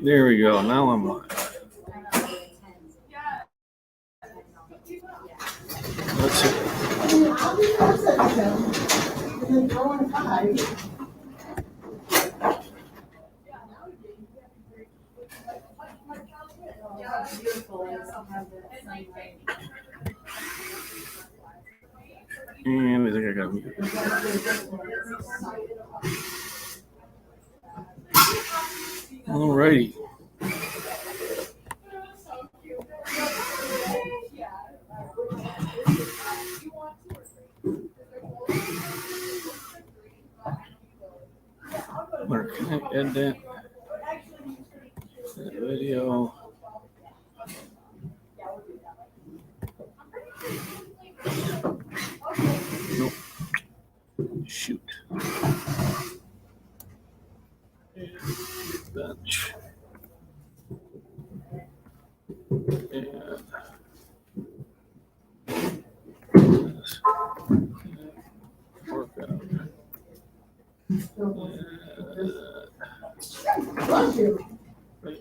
There we go. Now I'm live. Let's see. And I think I got mute. All righty. Where can I add that? That video. Nope. Shoot. Bench. And workout. Right.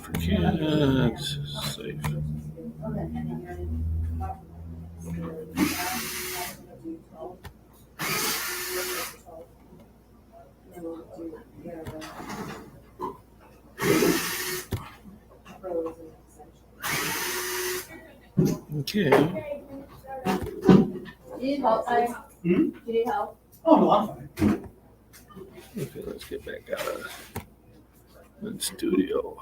For kids, safe. Okay. Do you need help, Ty? Do you need help? Oh, no, I'm fine. Okay, let's get back out of the studio.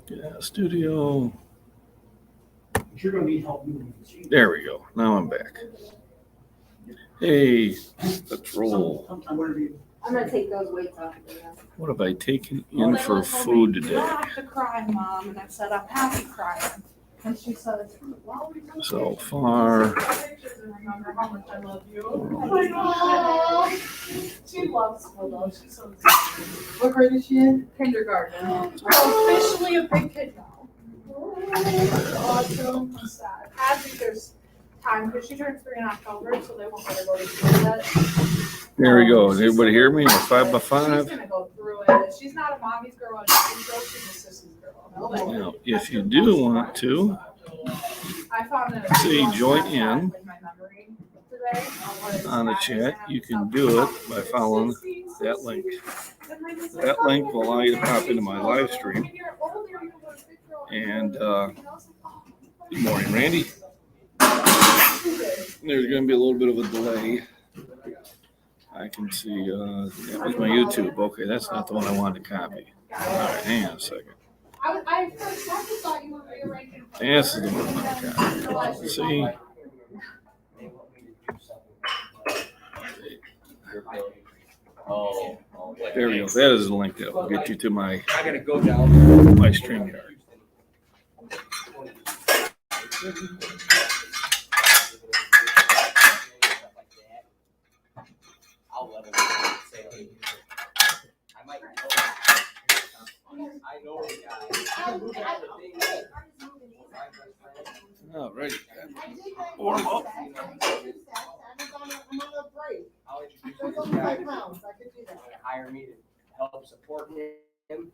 Yeah, studio. You're gonna need help moving the sheet. There we go. Now I'm back. Hey, let's roll. I'm gonna be. I'm gonna take those weights off of there. What have I taken in for food You today? don't have to cry, Mom. And I said, I'm happy crying. And she said, well, we don't So far, take pictures and remember how much I love you. Oh, she loves school though. She's so excited. What grade is she in? Kindergarten. I'm officially a big kid now. Awesome. I'm sad. I think there's time because she turns 3 in October, so they won't let her go to school yet. there we go. Does everybody hear me? A 5 by She's 5. gonna go through it. She's not a mommy's girl, a daddy's girl. She's a sissy's girl. Now, if you do want to, I found it. say join in With my memory today. on the chat, you can do it by following that link. That link will allow you to pop into my live stream. And good morning, Randy. There's going to be a little bit of a delay. I can see that was my YouTube. Okay, that's not the one I wanted to copy. All right, hang on a second. I first thought you were rearranging. This is the one I want to copy. See? There we go. That is the link that will get you to my stream yard. I'll let him say, hey, I might know. I know the guy. All right. Warm up. I'm on a break. I'll introduce So you it's to only this guy. 5 pounds, I could do They're that. gonna hire me to help support him.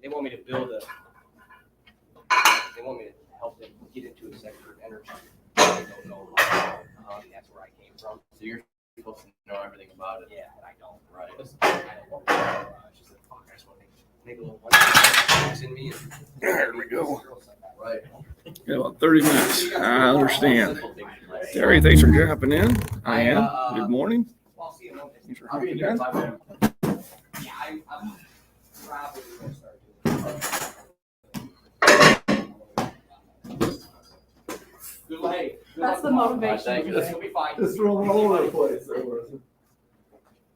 They want me to build a, they want me to help them get into a sector of energy. They don't know. That's where I came from. So you're supposed to know everything about it. Yeah, and I don't. Right. She said, fuck, I just want to make a little money in me. There we go. Right. Got about 30 minutes. I understand. Terry, thanks for dropping in. I am. Good morning. Well, I'll see you Monday. Thanks for I'll be hopping in in. 5 minutes. Yeah, I'm probably gonna start doing it. Good luck. Hey, good That's the luck. motivation. Thank you. You'll be fine. It's rolling all over the place.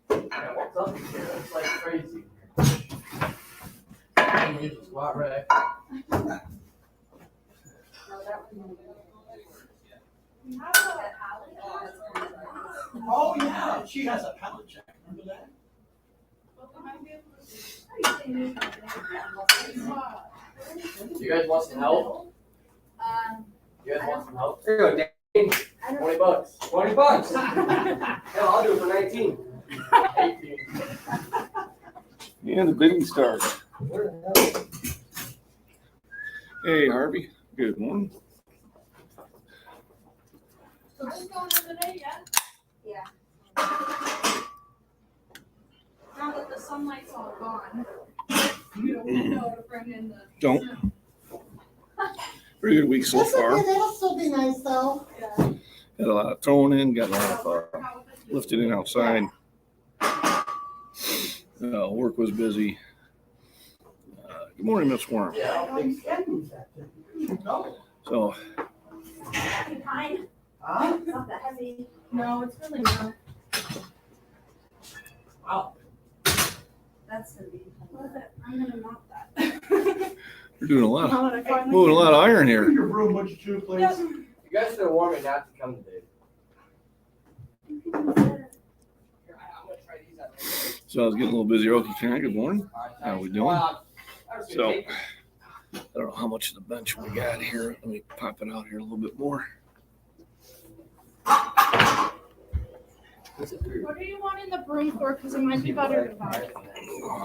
What's up here? It's like crazy. Use a squat rack. Oh, yeah, she has a pallet jack, remember that? You guys want some help? You guys want some help? There you go, Dane. $20. $20. Hell, I'll do it for 19. 18. And the bidding starts. Hey, Harvey. Good morning. So this going in today, yeah? Yeah. Now that the sunlight's all gone. You don't know to bring in the. Don't. Pretty good week so That's okay, far. that'll still be nice though. Yeah. Got a lot of throwing in, got a lot of lifting in outside. Work was busy. Good morning, Miss Warren. Yeah, I don't think So, Fine. Huh? It's not that heavy. No, it's really not. Wow. That's gonna be. I'm gonna mop that. we're doing a lot Now of, that I finally- moving a lot of iron here. Your room, would you too, please? Yep. You guys should have warned me not to come today. Here, I'm gonna try these out. So I was getting a little busy. Okay, Karen, good morning. How we doing? So, I don't know how much of the bench we got here. Let me pop it out here a little bit more. What do you want in the broom for? Because it might be better to buy.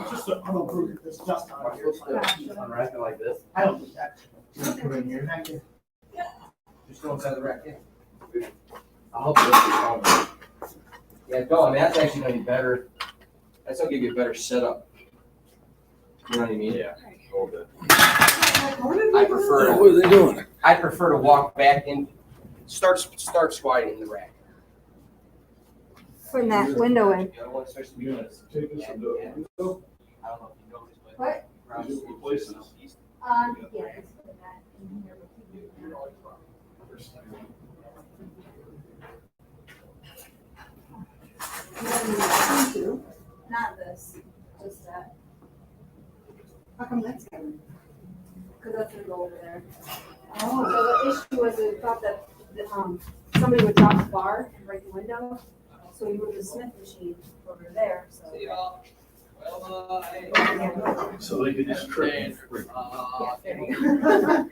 Just a little group, this dust on your Unwrap it like this. I don't think that. Put it in here. Thank you. Just go inside the rack, yeah. I'll help you with the phone. Yeah, go. I mean, that's actually gonna be better. That's gonna give you a better setup. You know what I mean? Yeah. A little bit. I prefer. What are they doing? I prefer to walk back in. Start squatting in the rack. From that window in. The other one, especially because. Take this and- from the and- window. I don't know if you know this, but. What? around Just replace this. southeast, Yeah. It's put that in here. Not this, just that. How come that's coming? Because that's gonna go over there. So the issue was it thought that, somebody would drop the bar and break the window. So we moved the Smith machine over there, so. See y'all. Well, bye. So they could just trade. Yeah, there you go.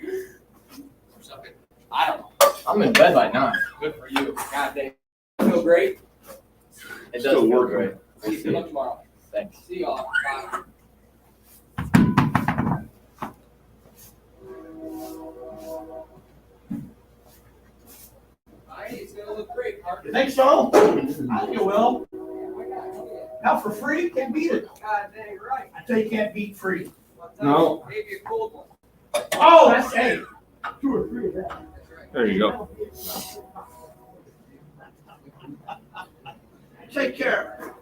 Something. I don't know. I'm in bed by 9. Good for you. God dang. Feel great. It does Still feel working. great. See you tomorrow. Thanks. See y'all. Bye. Alright, it's gonna look great, Mark. You think so? I think it will. Now for free, can't beat it. God dang right. I tell you, can't beat free. No. Maybe a cold one. Oh, that's, hey, 2 or 3 of that. That's right. There you go. Take care.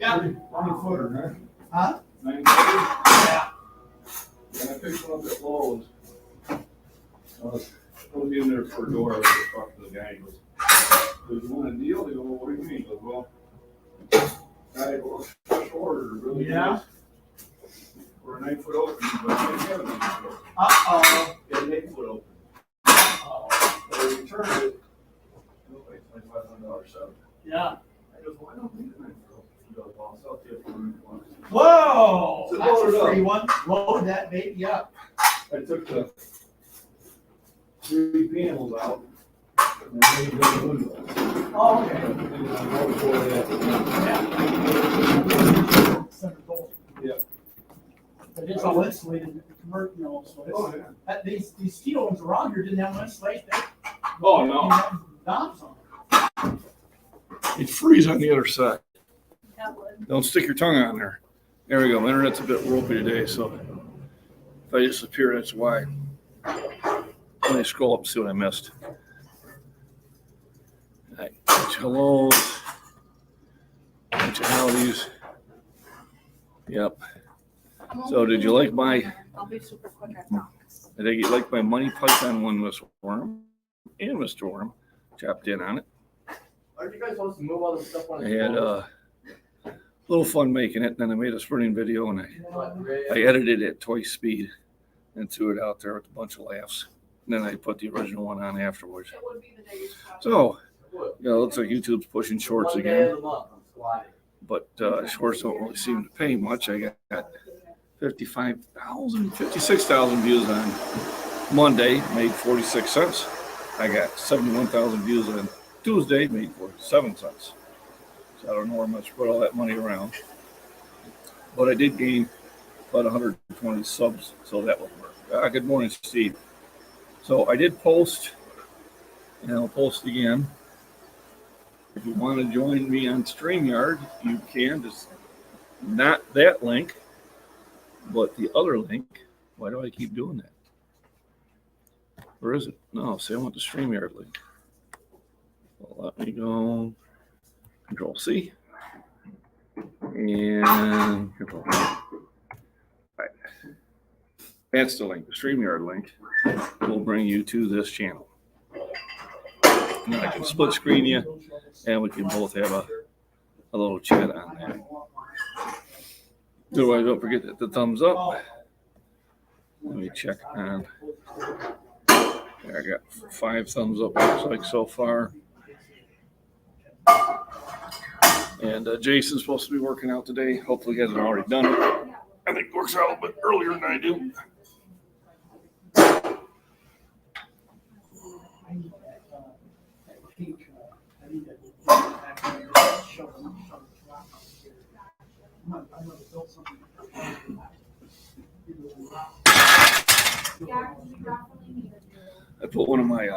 Yeah. 9-footer, Huh? 9-footer. Yeah. And I picked one up at Lowe's. I was in there for a door. I was just talking to the guy. He goes, "Do you want a deal?" They go, "Well, what do you mean?" He goes, "Well, I go, special order, really Yeah. nice for a 9-foot opening, but I didn't have a 9-foot opening. Uh-oh. Get an 8-foot opening. Uh-oh. So I returned it. Like $2,500 seven. Yeah. I goes, "Well, I don't need a 9-foot opening." He goes, "Well, I'll sell it to you for $1." Whoa, So that's load it a up. free one. Load that baby up. I took the 3 panels out and I made the windows. Oh, okay. And then I wrote for that. Center goal. Yeah. But it's all insulated, convert, so Oh, it's, yeah. these steel ones around here didn't have no insulation. Oh, They no. had knobs on them. It freeze on the other side. That would. Don't stick your tongue on there. There we go. My internet's a bit ropey today, so if I disappear, that's why. Let me scroll up and see what I missed. All right, bunch of hellos, bunch of howdies. Yep. So did you like my- I'll be super quick, I promise. I think you like my money python one, Miss Worm, and Mr. Worm chopped in on it. Why did you guys want us to move all this stuff on I the had a little fun making it. Then I made a sprinting video and I phone? edited it twice speed and threw it out there with a bunch of laughs. And then I put the original one on afterwards. It would be the day you stop. So, yeah, it looks like YouTube's pushing shorts One day again. of the month, I'm squatting. but shorts don't really seem to pay much. I got 56,000 views on Monday, made 46 cents. I got 71,000 views on Tuesday, made 47 cents. So I don't know where I'm going to spread all that money around. But I did gain about 120 subs, so that will work. Good morning, Steve. So I did post, and I'll post again. If you want to join me on StreamYard, you can. Just not that link, but the other link. Why do I keep doing that? Where is it? No, see, I want the StreamYard link. Well, let me go Control C and Control V. Right. That's the link. The StreamYard link will bring you to this channel. Now I can split screen you, and we can both have a little chat on that. Otherwise, don't forget that the thumbs up. Let me check on. There, I got 5 thumbs up, looks like, so far. And Jason's supposed to be working out today. Hopefully, he hasn't already done it. I think he works out a little bit earlier than I do. I put one of my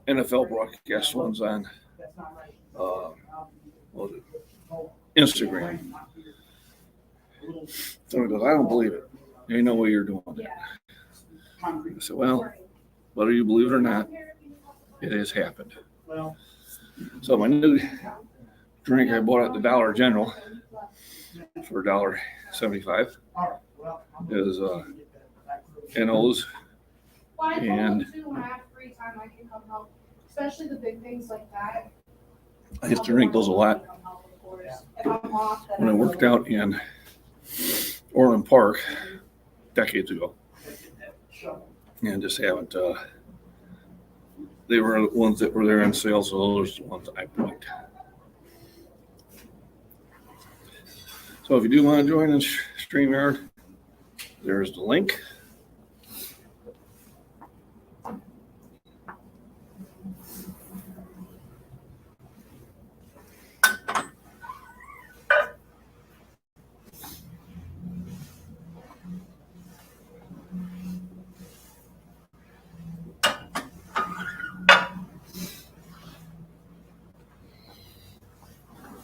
NFL broadcast ones on Instagram. Someone goes, I don't believe it. There ain't no way you're doing that. I said, well, whether you believe it or not, it has happened. So my new drink I bought at the Dollar General for $1.75 is NOs. And when I have free time, I can come help, especially the big things like that. I used to drink those a lot If I'm off, then when I worked out in Orland Park decades ago. And just haven't, they were the ones that were there on sale, so those are the ones I bought. So if you do want to join us, StreamYard, there's the link.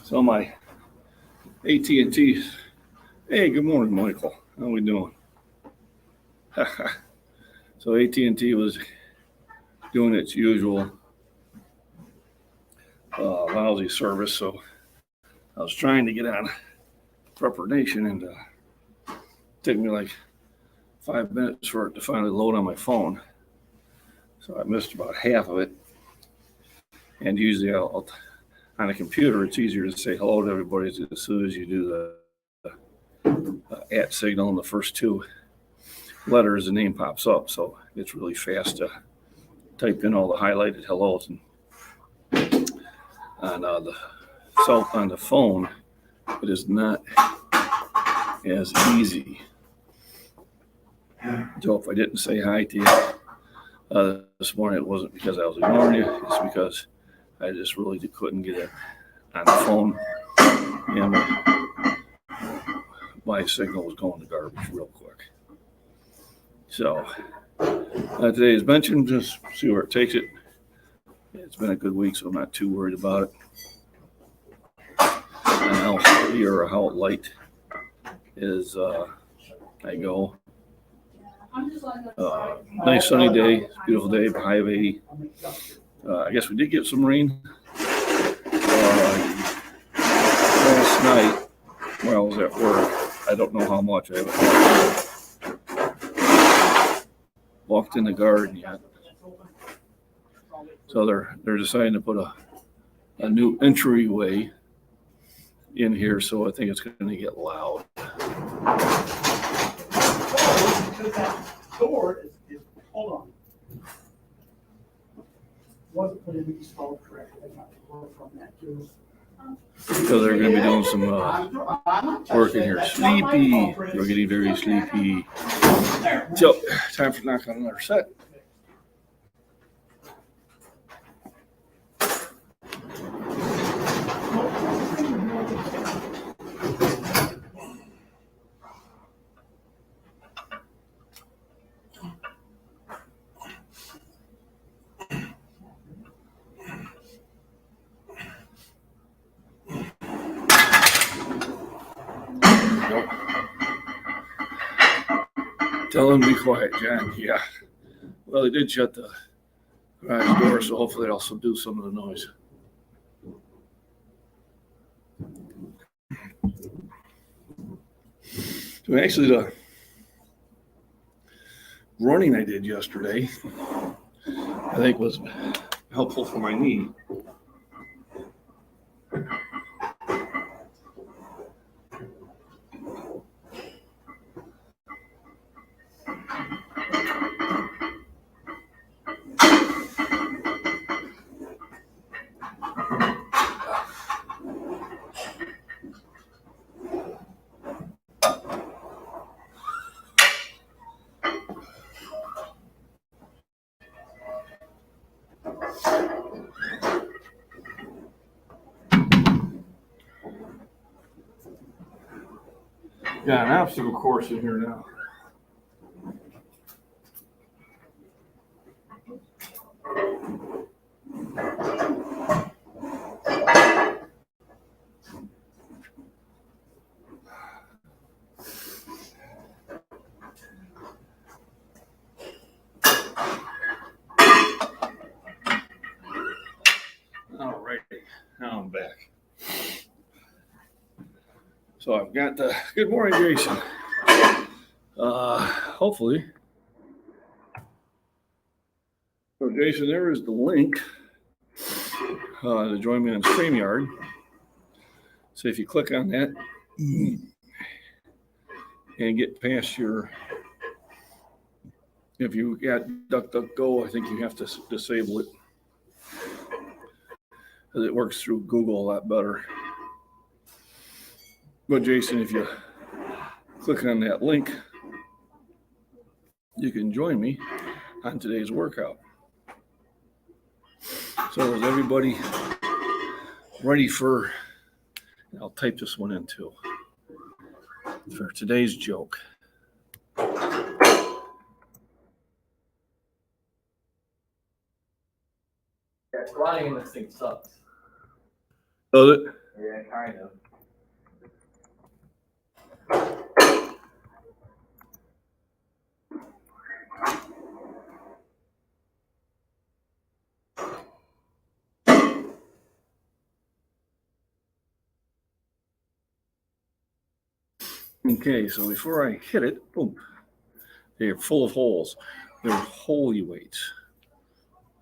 So my AT&T, hey, good morning, Michael. How we doing? So AT&T was doing its usual lousy service. So I was trying to get on Prepper Nation, and it took me like 5 minutes for it to finally load on my phone. So I missed about half of it. And usually I'll on a computer, it's easier to say hello to everybody as soon as you do the @ signal in the first 2 letters, the name pops up. So it's really fast to type in all the highlighted hellos. And on the phone, it is not as easy. So if I didn't say hi to you this morning, it wasn't because I was ignoring you. It's because I just really couldn't get it on the phone, and my signal was going to garbage real quick. So today is mentioned, just see where it takes it. It's been a good week, so I'm not too worried about it. And how heavy or how light is I go. Nice sunny day, beautiful day, high of 80. I guess we did get some rain last night when I was at work. I don't know how much. I haven't walked in the garden yet. So they're deciding to put a new entryway in here, so I think it's going to get loud. Because that door is, hold on. Wasn't put in installed correctly. I got to work from that too. because they're going to be doing some work in here. Sleepy. We're getting very sleepy. So, time for knock on another set. Tell them to be quiet, John. Yeah. Well, they did shut the garage door, so hopefully they'll subdue some of the noise. So actually, the running I did yesterday, I think was helpful for my knee. Got an obstacle course in here now. All right, now I'm back. So I've got the good morning, Jason. Hopefully. So Jason, there is the link to join me on StreamYard. So if you click on that and get past your, if you got DuckDuckGo, I think you have to disable it because it works through Google a lot better. But Jason, if you click on that link, you can join me on today's workout. So is everybody ready for, I'll type this one in too, for today's joke. Yeah, squatting in this thing sucks. Does it? Yeah, kind of. Okay, so before I hit it, boom, they're full of holes. They're holy weights.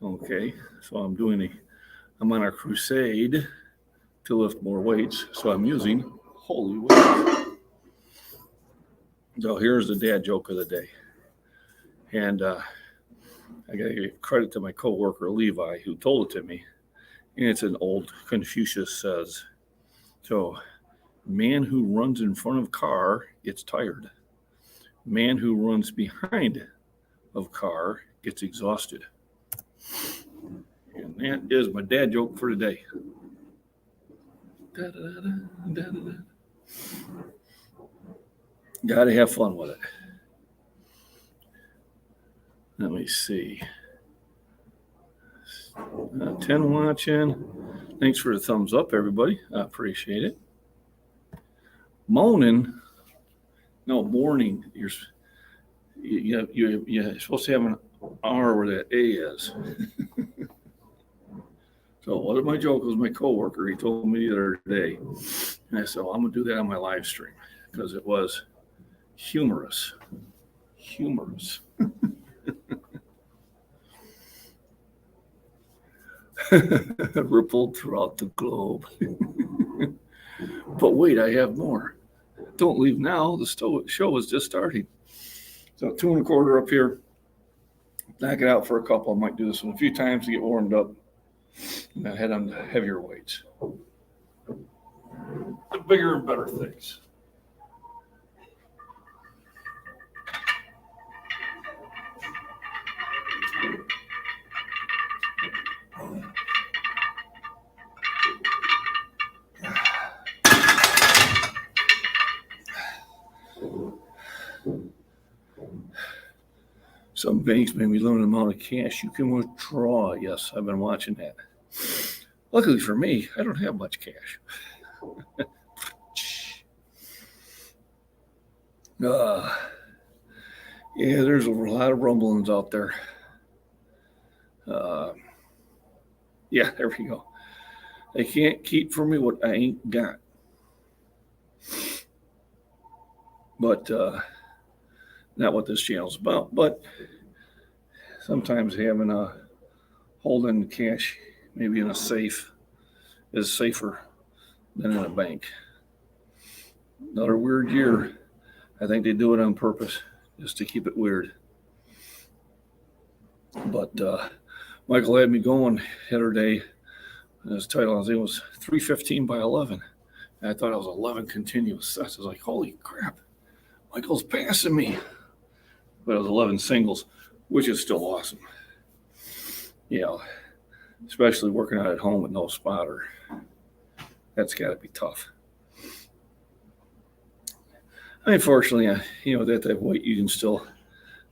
Okay, so I'm on a crusade to lift more weights, so I'm using holy weights. So here's the dad joke of the day. And I got to give credit to my coworker, Levi, who told it to me. And it's an old Confucius says. So, man who runs in front of car gets tired. Man who runs behind of car gets exhausted. And that is my dad joke for today. Got to have fun with it. Let me see. 10 watching. Thanks for the thumbs up, everybody. I appreciate it. Morning. You're supposed to have an R where that A is. So one of my jokes was my coworker. He told me the other day, and I said, well, I'm going to do that on my live stream because it was humorous. Rippled throughout the globe. But wait, I have more. Don't leave now. The show is just starting. So 2 1/4 up here. Knock it out for a couple. I might do this one a few times to get warmed up. And then head on to heavier weights. the bigger and better things. Some banks may be limited amount of cash you can withdraw. Yes, I've been watching that. Luckily for me, I don't have much cash. Yeah, there's a lot of rumblings out there. Yeah, there we go. They can't keep from me what I ain't got. But not what this channel's about. But sometimes having a holding cash maybe in a safe is safer than in a bank. Another weird year. I think they do it on purpose just to keep it weird. But Michael had me going the other day. And his title, I think it was 315 by 11. And I thought it was 11 continuous sets. I was like, holy crap, Michael's passing me. But it was 11 singles, which is still awesome. You know, especially working out at home with no spotter. That's got to be tough. I mean, fortunately, you know, that type of weight, you can still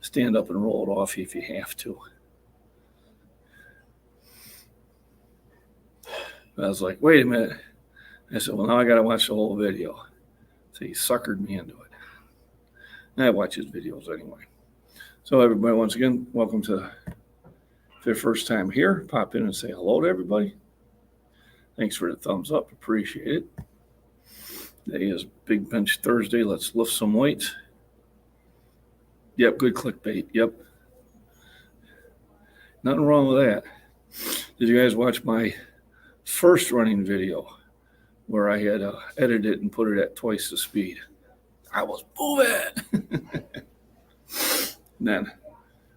stand up and roll it off if you have to. I was like, wait a minute. I said, well, now I got to watch the whole video. So he suckered me into it. And I watch his videos anyway. So everybody, once again, welcome to if your first time here. Pop in and say hello to everybody. Thanks for the thumbs up. Appreciate it. Today is Big Bench Thursday. Let's lift some weights. Yep, good clickbait. Yep. Nothing wrong with that. Did you guys watch my first running video where I had edited it and put it at twice the speed? I was moving. Then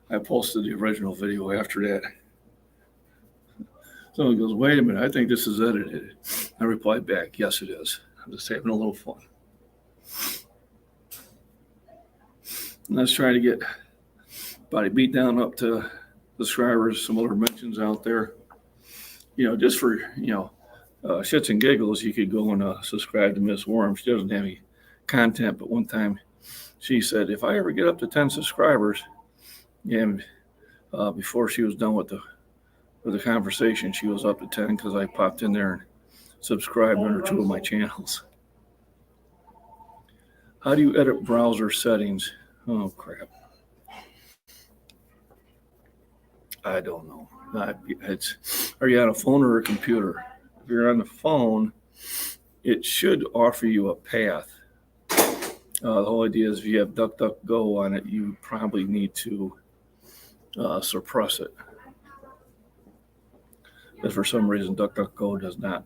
I posted the original video after that. Someone goes, wait a minute, I think this is edited. I replied back, yes, it is. I'm just having a little fun. And let's try to get Body Beatdown up to subscribers, some other mentions out there. You know, just for, you know, shits and giggles, you could go and subscribe to Miss Worm. She doesn't have any content, but one time she said, if I ever get up to 10 subscribers, and before she was done with the conversation, she was up to 10 because I popped in there and subscribed under 2 of my channels. How do you edit browser settings? Oh, crap. I don't know. Are you on a phone or a computer? If you're on the phone, it should offer you a path. The whole idea is if you have DuckDuckGo on it, you probably need to suppress it. But for some reason, DuckDuckGo does not.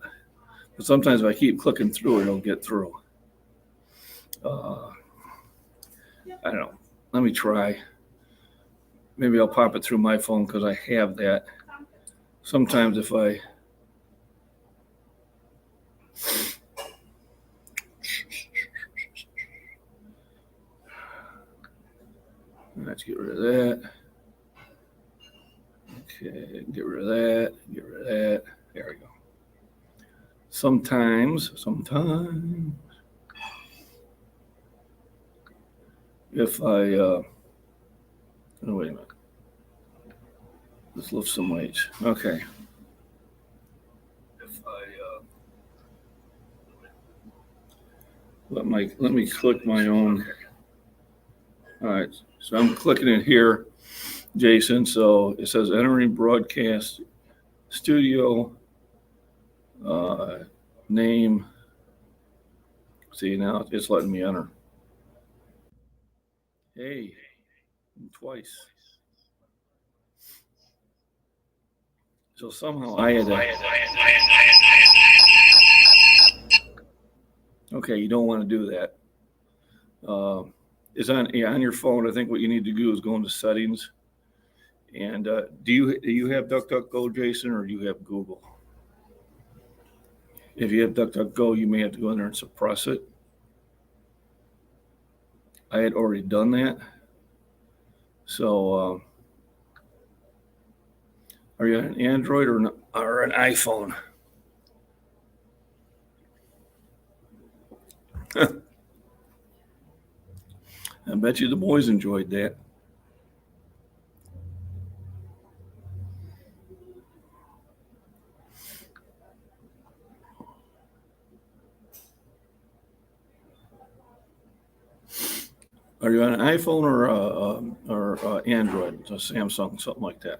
But sometimes if I keep clicking through, it'll get through. I don't know. Let me try. Maybe I'll pop it through my phone because I have that. Sometimes if I... Let's get rid of that. Okay, get rid of that. Get rid of that. There we go. Sometimes, if I, oh, wait a minute. Let's lift some weights. Okay. If I, let me click my own. All right. So I'm clicking it here, Jason. So it says entering broadcast studio, name. See, now it's letting me enter. Hey, twice. So somehow I had to. Okay, you don't want to do that. Is on your phone. I think what you need to do is go into settings. And do you have DuckDuckGo, Jason, or do you have Google? If you have DuckDuckGo, you may have to go in there and suppress it. I had already done that. So, are you on an Android or an iPhone? I bet you the boys enjoyed that. Are you on an iPhone or Android, a Samsung, something like that?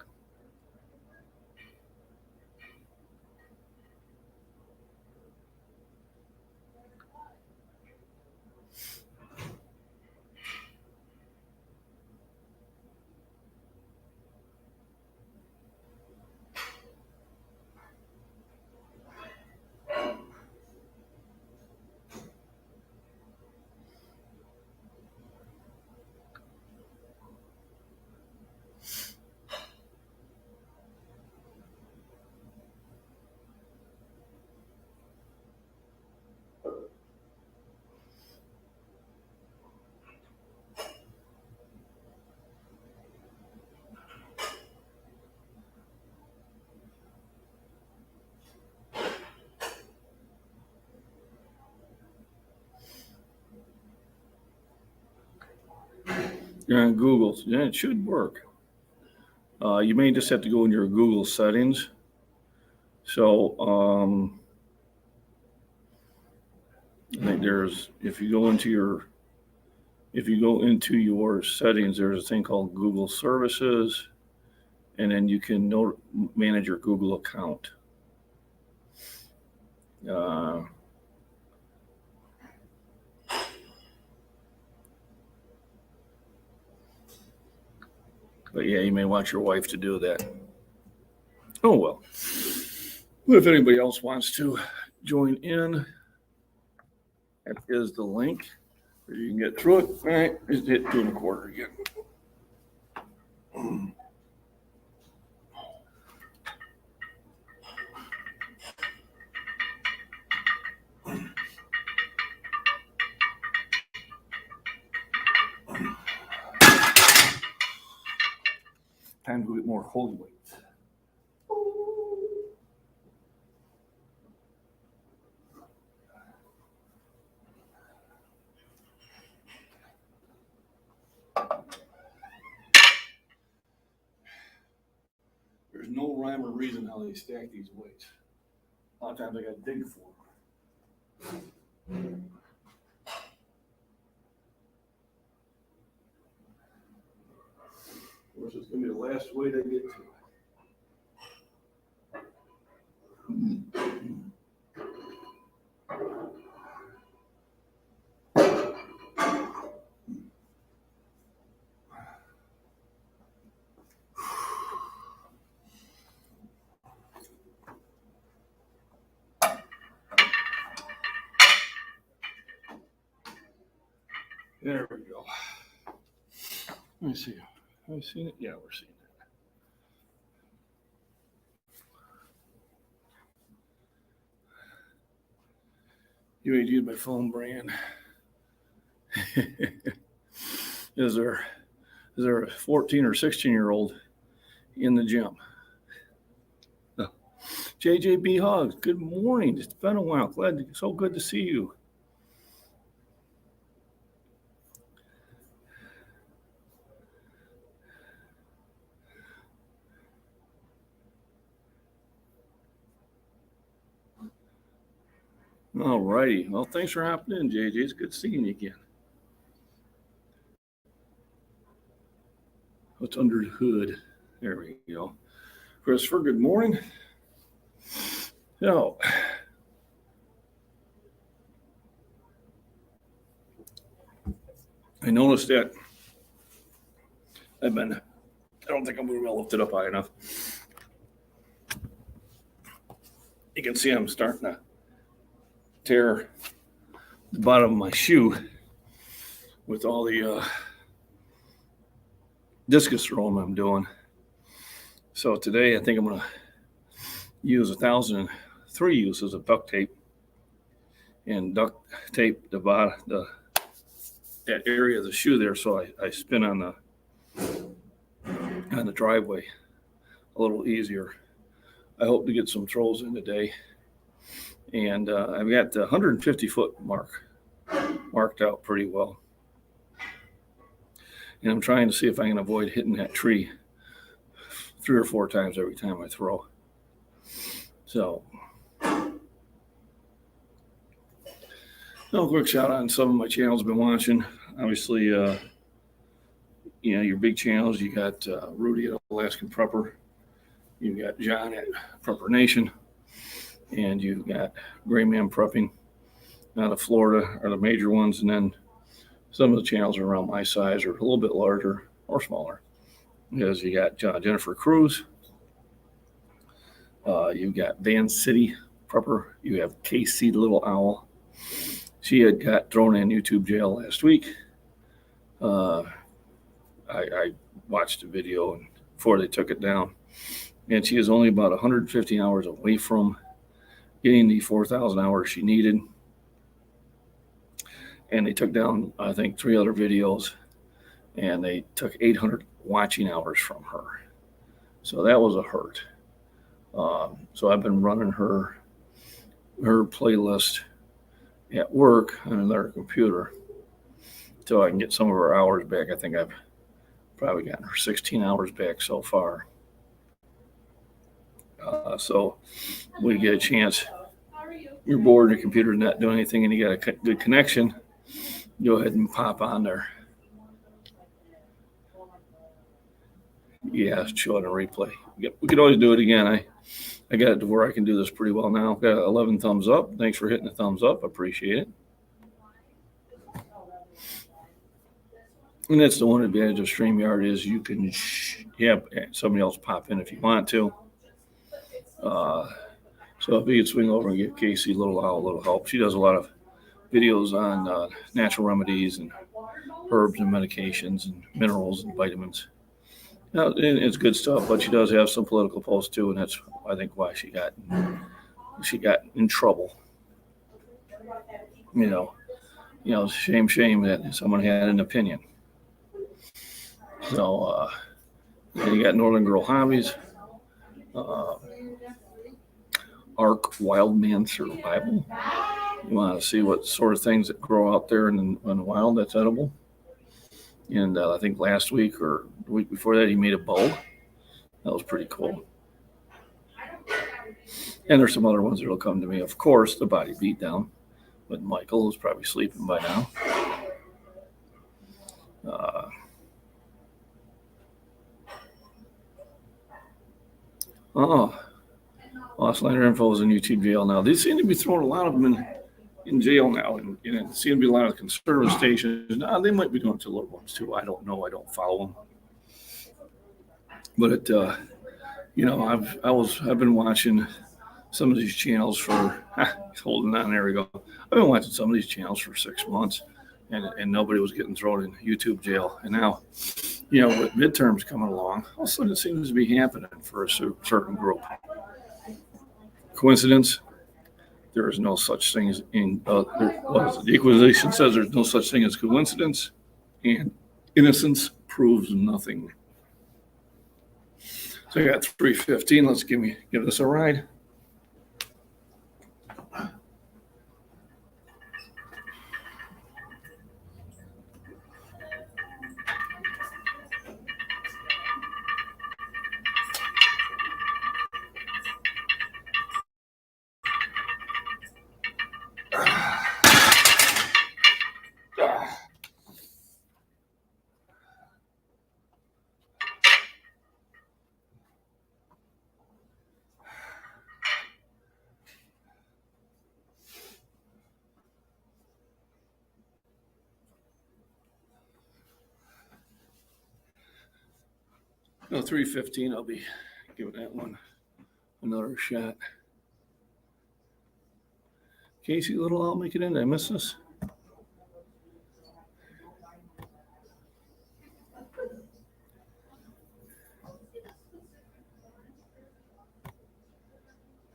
You're on Google. Yeah, it should work. You may just have to go in your Google settings. So, I think if you go into your settings, there's a thing called Google Services, and then you can manage your Google account. But yeah, you may want your wife to do that. Oh, well. But if anybody else wants to join in, that is the link. You can get through it. All right, just hit 2 1/4 again. Time to go get more holy weights. There's no rhyme or reason how they stack these weights. A lot of times I got to dig for them. Of course, it's going to be the last weight I get to. There we go. Let me see. Have we seen it? Yeah, we're seeing it. You ain't used my phone, Brian. Is there a 14 or 16-year-old in the gym? No. JJB Hogs, good morning. It's been a while. So good to see you. All righty. Well, thanks for hopping in, JJ. It's good seeing you again. What's under the hood? There we go. Christopher, good morning. So, I noticed that I don't think I'm going to lift it up high enough. You can see I'm starting to tear the bottom of my shoe with all the discus throwing I'm doing. So today I think I'm going to use 1,003 uses of duct tape and duct tape the bottom, that area of the shoe there, so I spin on the driveway a little easier. I hope to get some trolls in today, and I've got the 150-foot marked out pretty well, and I'm trying to see if I can avoid hitting that tree 3 or 4 times every time I throw. So, no, quick shout out on some of my channels I've been watching. Obviously, your big channels. You got Rudy at Alaskan Prepper. You got John at Prepper Nation, and you've got Gray Man Prepping out of Florida are the major ones, and then some of the channels are around my size or a little bit larger or smaller. Because you got Jennifer Cruz, you've got Van City Prepper, you have KC the Little Owl. She had got thrown in YouTube jail last week. I watched the video before they took it down, and she is only about 150 hours away from getting the 4,000 hours she needed. And they took down, I think, 3 other videos, and they took 800 watching hours from her. So that was a hurt. So I've been running her playlist at work on another computer until I can get some of her hours back. I think I've probably gotten her 16 hours back so far. So when you get a chance, you're bored, your computer's not doing anything, and you got a good connection, go ahead and pop on there. Yeah, show it on replay. We could always do it again. I got it to where I can do this pretty well now. Got 11 thumbs up. Thanks for hitting the thumbs up. Appreciate it. And that's the one advantage of StreamYard is you can have somebody else pop in if you want to. So if you could swing over and give Casey Little Owl a little help. She does a lot of videos on natural remedies and herbs and medications and minerals and vitamins. Now, it's good stuff, but she does have some political posts too, and that's I think why she got in trouble. Shame that someone had an opinion. So then you got Northern Girl Hobbies, Arc Wildman Survival. You want to see what sort of things that grow out there in the wild that's edible. And I think last week or the week before that, he made a bow. That was pretty cool. And there's some other ones that will come to me. Of course, the Body Beatdown with Michael, who's probably sleeping by now. Lost Lander Info is in YouTube jail now. They seem to be throwing a lot of them in jail now, and it seems to be a lot of conservative stations. They might be doing it to little ones too. I don't know. I don't follow them. But I've been watching some of these channels for holding on. There we go. I've been watching some of these channels for 6 months, and nobody was getting thrown in YouTube jail. And now, with midterms coming along, all of a sudden it seems to be happening for a certain group. Coincidence? There is no such thing as the equalization says there's no such thing as coincidence, and innocence proves nothing. So I got 3:15. Let's give this a ride. No, 3:15. I'll be giving that one another shot. Casey Little, I'll make it in. Did I miss this? I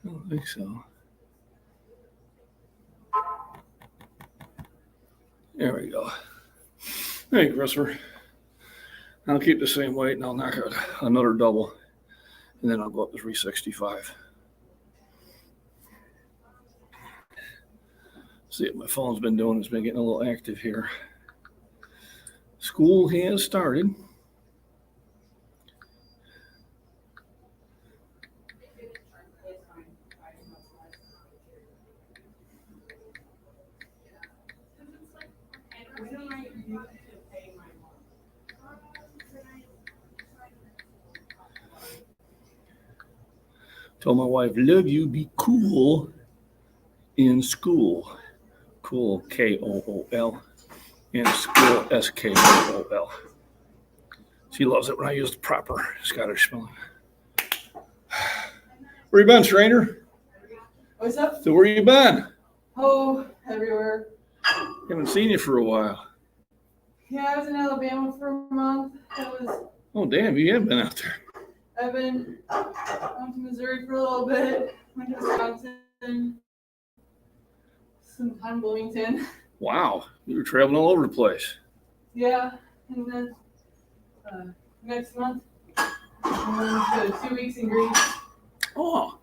don't think so. Hey, Christopher. I'll keep the same weight and I'll knock out another double. And then I'll go up to 365. See what my phone's been doing. It's been getting a little active here. School has started. Told my wife, love you, be cool in school. Cool, Kool. In school, SKOOL. She loves it when I use the proper Scottish spelling. Where you been, stranger? What's up? So where you been? Oh, everywhere. Haven't seen you for a while. Yeah, I was in Alabama for a month. Oh, damn, you have been out there. I've been went to Missouri for a little bit. Went to Wisconsin. Some time in Bloomington. Wow, you were traveling all over the place. Yeah, and then next month I'm going to 2 weeks in Greece. Oh,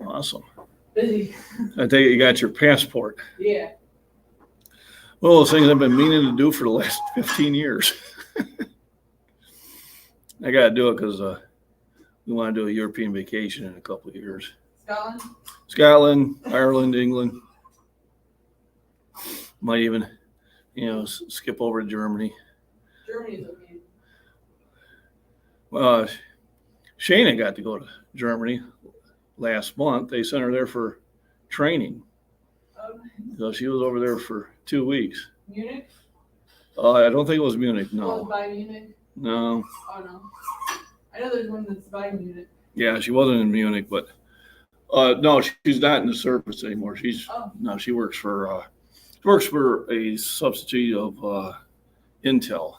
awesome. Busy. I take it you got your passport. Yeah. Well, those things I've been meaning to do for the last 15 years. I got to do it because we want to do a European vacation in a couple of years. Scotland. Scotland, Ireland, England. Might even, skip over to Germany. Germany's okay. Shayna got to go to Germany last month. They sent her there for training. So she was over there for 2 weeks. Munich? I don't think it was Munich. Well, No, by Munich? no. Oh, no. I know there's one that's by Munich. Yeah, she wasn't in Munich, but no, she's not in the service anymore. She works for a subsidiary of Intel,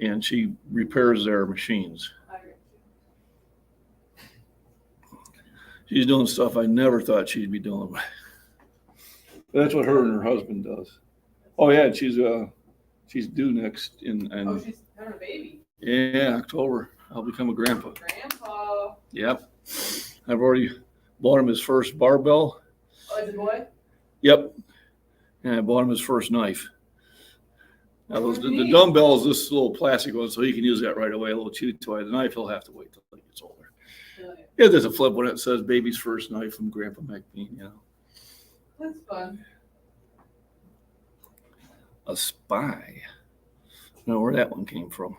and she repairs their machines. She's doing stuff I never thought she'd be doing. That's what her and her husband does. Oh yeah, she's due next in She's having a baby. yeah, October. I'll become a grandpa. Grandpa. Yep. I've already bought him his first barbell. Oh, it's a boy? Yep. And I bought him his first knife. Now the dumbbell is this little plastic one, so he can use that right away, a little chew toy. The knife he'll have to wait till he gets older. Yeah, there's a flip when it says baby's first knife from Grandpa McBean, That's fun. A spy. I don't know where that one came from.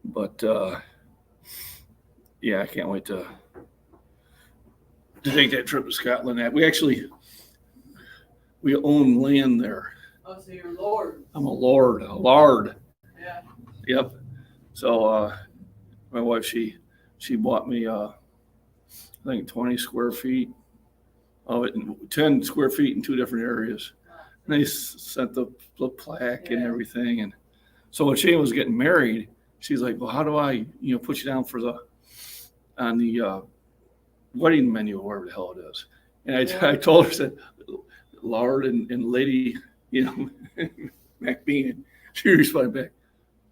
But yeah, I can't wait to take that trip to Scotland. We own land there. Oh, so you're Lord. I'm a lord. Yeah. Yep. So my wife, she bought me I think 20 square feet of it, and 10 square feet in 2 different areas. And they sent the plaque and everything. And so when Shane was getting married, she's like, well, how do I, put you down on the wedding menu or whatever the hell it is. And I told her, I said, Lard and Lady, McBean. And she responded back,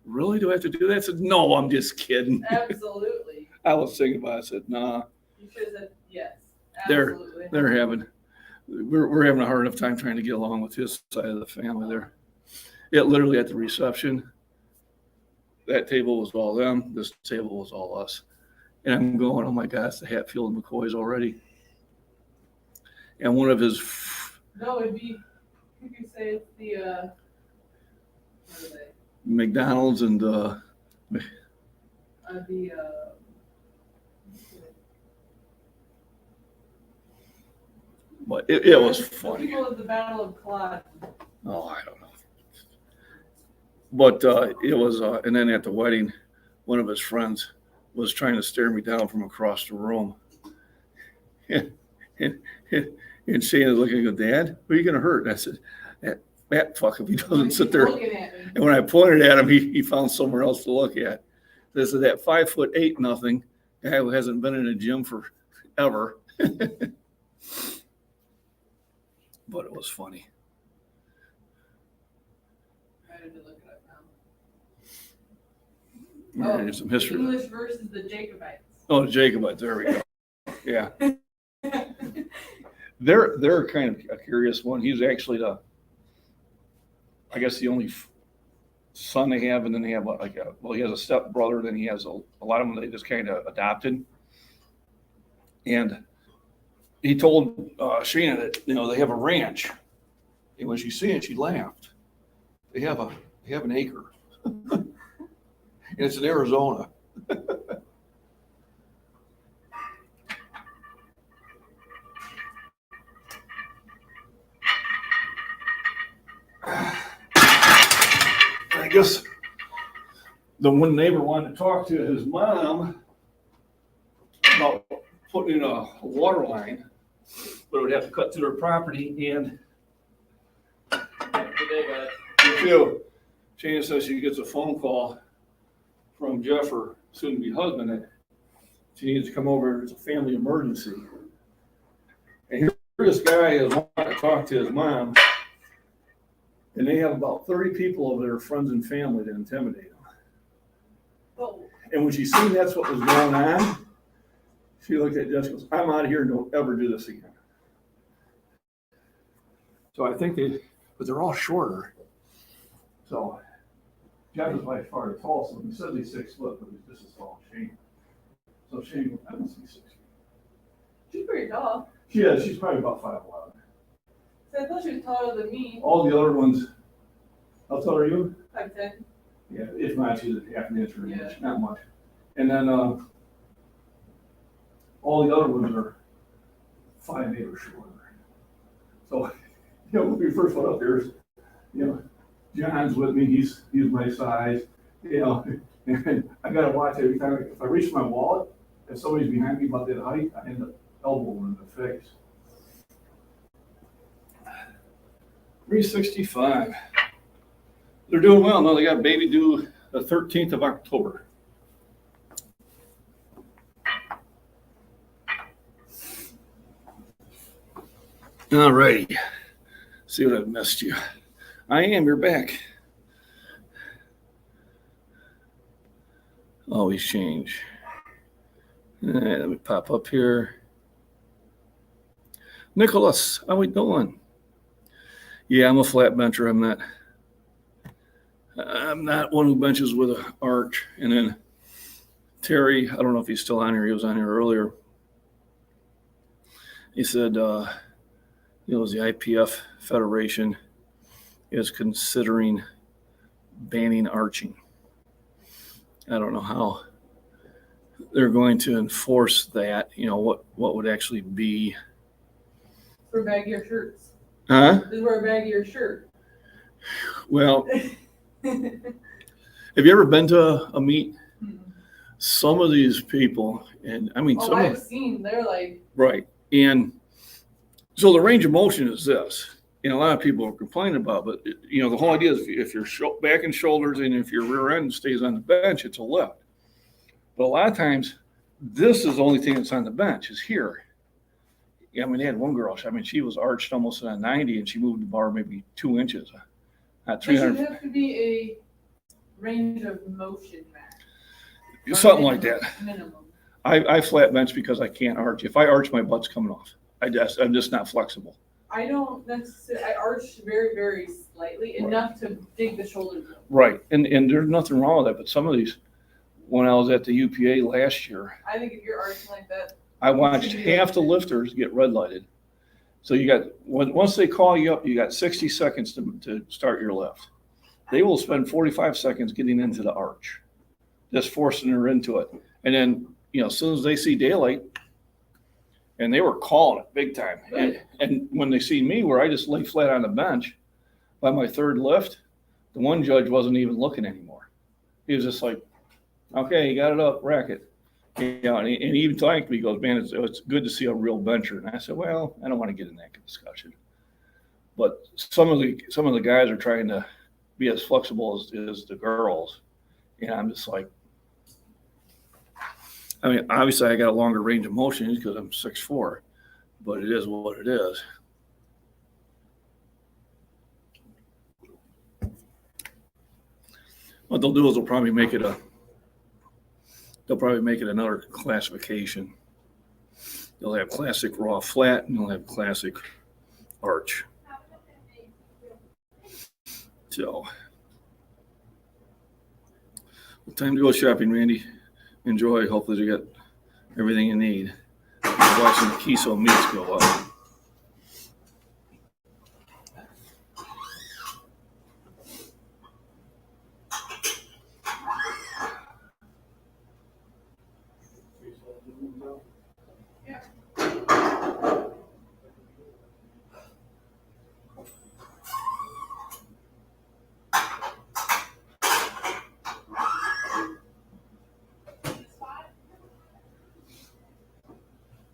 really? Do I have to do that? I said, no, I'm just kidding. Absolutely. I was thinking about it. I said, nah. You should have said yes. They're Absolutely. We're having a hard enough time trying to get along with his side of the family there. It literally at the reception, that table was all them. This table was all us. And I'm going, oh my gosh, the Hatfield McCoys already. And one of his. No, it'd be, you could say it's the, what are they? McDonald's and but it was funny. People of the Battle of Clyde. Oh, I don't know. But it was, and then at the wedding, one of his friends was trying to stare me down from across the room. And Shane is looking at Dad, who are you going to hurt? And I said, that fuck if he doesn't sit there. And when I pointed at him, he found somewhere else to look at. This is that 5'8" nothing guy who hasn't been in a gym forever. But it was funny. had to look it up now. Yeah, there's some history. English versus the Jacobites. Oh, the Jacobites, there we go. Yeah. They're kind of a curious one. He's actually I guess the only son they have, and then they have he has a step brother, then he has a lot of them they just kind of adopted. And he told Shana that, they have a ranch. And when she seen it, she laughed. They have an acre. And it's in Arizona. I guess the one neighbor wanted to talk to his mom about putting in a water line, but it would have to cut through their property. And Good day, guys. Shana says she gets a phone call from Jeff, her soon-to-be husband, that she needs to come over. It's a family emergency. And here this guy is wanting to talk to his mom, and they have about 30 people of their friends and family to intimidate him. Oh, And when she seen that's what was going on, she looked at Jessica and goes, I'm out of here and don't ever do this again. So I think but they're all shorter. So Jeff is by far the tallest one. He says he's 6 foot, but he's just as tall as Shane. So Shane goes, I don't see 6 feet. she's pretty tall. She is. She's probably about 5'11". So I thought she was taller than me. All the other ones, how tall are you? 5'10". Yeah, if not, she's a half an inch or an Yeah. inch, not much. And then all the other ones are 5'8" or shorter. So, when we first went up there, John's with me. He's my size. And I gotta watch every time. If I reach my wallet, if somebody's behind me about that height, I end up elbowing in the face. 365. They're doing well. No, they got baby due the 13th of October. All righty. See what I've missed you. I am. You're back. Always change. All right, let me pop up here. Nicholas, how we doing? Yeah, I'm a flat bencher. I'm not one who benches with an arch. And then Terry, I don't know if he's still on here. He was on here earlier. He said, the IPF Federation is considering banning arching. I don't know how they're going to enforce that. What would actually be. For baggier shirts. Huh? This is where a baggier shirt. Well, have you ever been to a meet? Some of these people, and I mean, I've seen, they're like, right. And so the range of motion is this. A lot of people are complaining about, but the whole idea is if your back and shoulders and if your rear end stays on the bench, it's a lift. But a lot of times, this is the only thing that's on the bench is here. Yeah, they had one girl. She was arched almost at 90, and she moved the bar maybe 2 inches. At there should 300, have to be a range of motion max. something like that. Minimum. I flat bench because I can't arch. If I arch, my butt's coming off. I'm just not flexible. I don't necessarily, I arch very, very slightly, enough to dig the shoulders in. Right, and there's nothing wrong with that. But some of these, when I was at the UPA last year, I think if you're arching like that, I watched half the lifters get red lighted. So once they call you up, you got 60 seconds to start your lift. They will spend 45 seconds getting into the arch, just forcing her into it. And then, as soon as they see daylight, and they were calling it big time. And when they see me where I just lay flat on the bench, by my third lift, the one judge wasn't even looking anymore. He was just like, okay, you got it up, rack it. And he even thanked me. He goes, man, it's good to see a real bencher. And I said, well, I don't want to get in that discussion. But some of the guys are trying to be as flexible as the girls. And I'm just like, obviously I got a longer range of motion because I'm 6'4", but it is what it is. What they'll do is they'll probably make it another classification. They'll have classic raw flat and they'll have classic arch. So, time to go shopping, Randy. Enjoy. Hopefully you got everything you need. Watching the queso meats go up.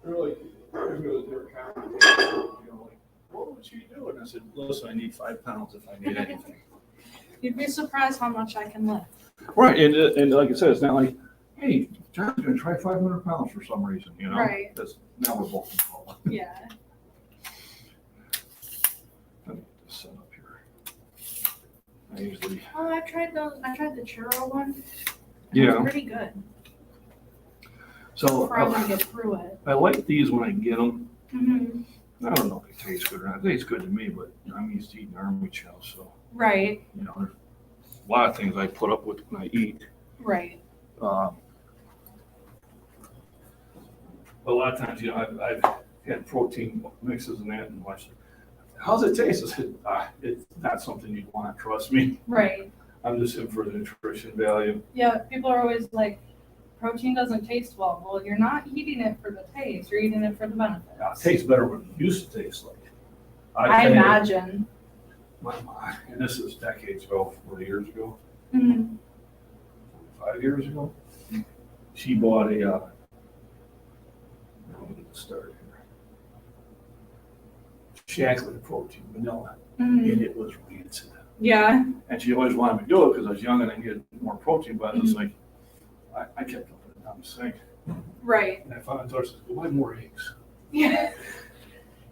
Really, what would you do? And I said, listen, I need 5 pounds if I need anything. You'd be surprised how much I can lift. Right, and like I said, it's not like, hey, John's gonna try 500 pounds for some reason, you know? Right. That's, now we're both involved. Yeah. Let me get this set up here. I usually, Oh, I tried the churro one. It Yeah. was pretty good. so Probably gonna get through it. I like these when I get them. Mm-hmm. I don't know if they taste good or not. They taste good to me, but I'm used to eating army chow, so, Right. you know, there's a lot of things I put up with when I eat. Right. But a lot of times, you know, I've had protein mixes and that and watched, how's it taste? I said, it's not something you'd want, trust me. Right. I'm just in for the nutrition value. Yeah. People are always like, protein doesn't taste well. Well, you're not eating it for the taste. You're eating it for the benefits. It tastes better than it used to taste like. I tell you, imagine. my mom, and this is decades ago, 40 years ago, Mm-hmm. 5 years ago, she bought a, let me get started here. Shackley protein, vanilla, Mm-hmm. and it was rancid. Yeah. And she always wanted me to do it because I was young and I needed more protein, but it's like, I kept up it down the sink. Right. And I finally told her, well, why more eggs? Yeah.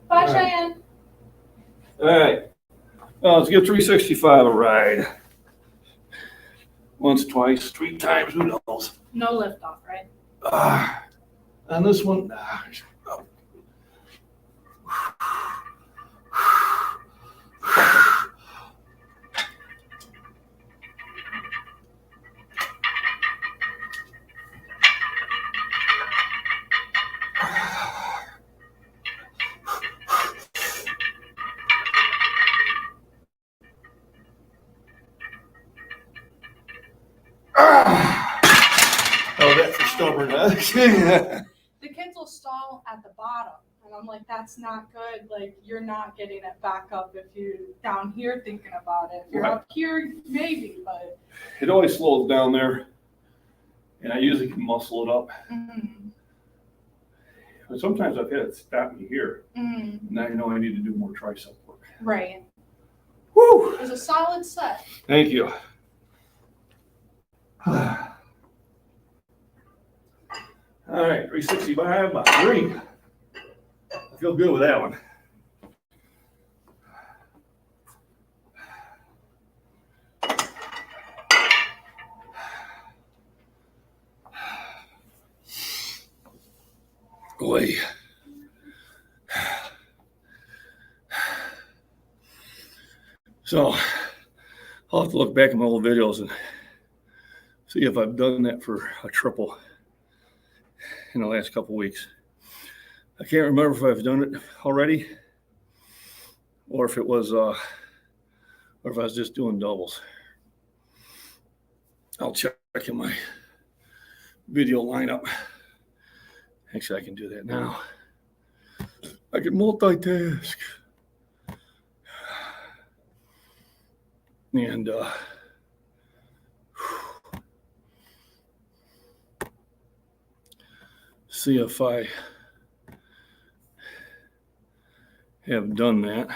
Bye, All right. Cheyenne. All right. Well, let's give 365 a ride. Once, twice, 3 times, who knows? No lift off, right? On this one, oh, that's for stubborn, huh? The kids will stall at the bottom. And I'm like, that's not good. Like, you're not getting it back up if you're down here thinking about it. If you're Right. up here, maybe, but. It always slows down there, and I usually can muscle it up. Mm, But sometimes I've had it stop me here. Now you know I need to do more tricep work. right. Woo! It was a solid set. Thank you. All right, 365 by 3. I feel good with that one. Boy. So I'll have to look back at my old videos and see if I've done that for a triple in the last couple weeks. I can't remember if I've done it already or if it was or if I was just doing doubles. I'll check in my video lineup. Actually, I can do that now. I can multitask. And see if I have done that.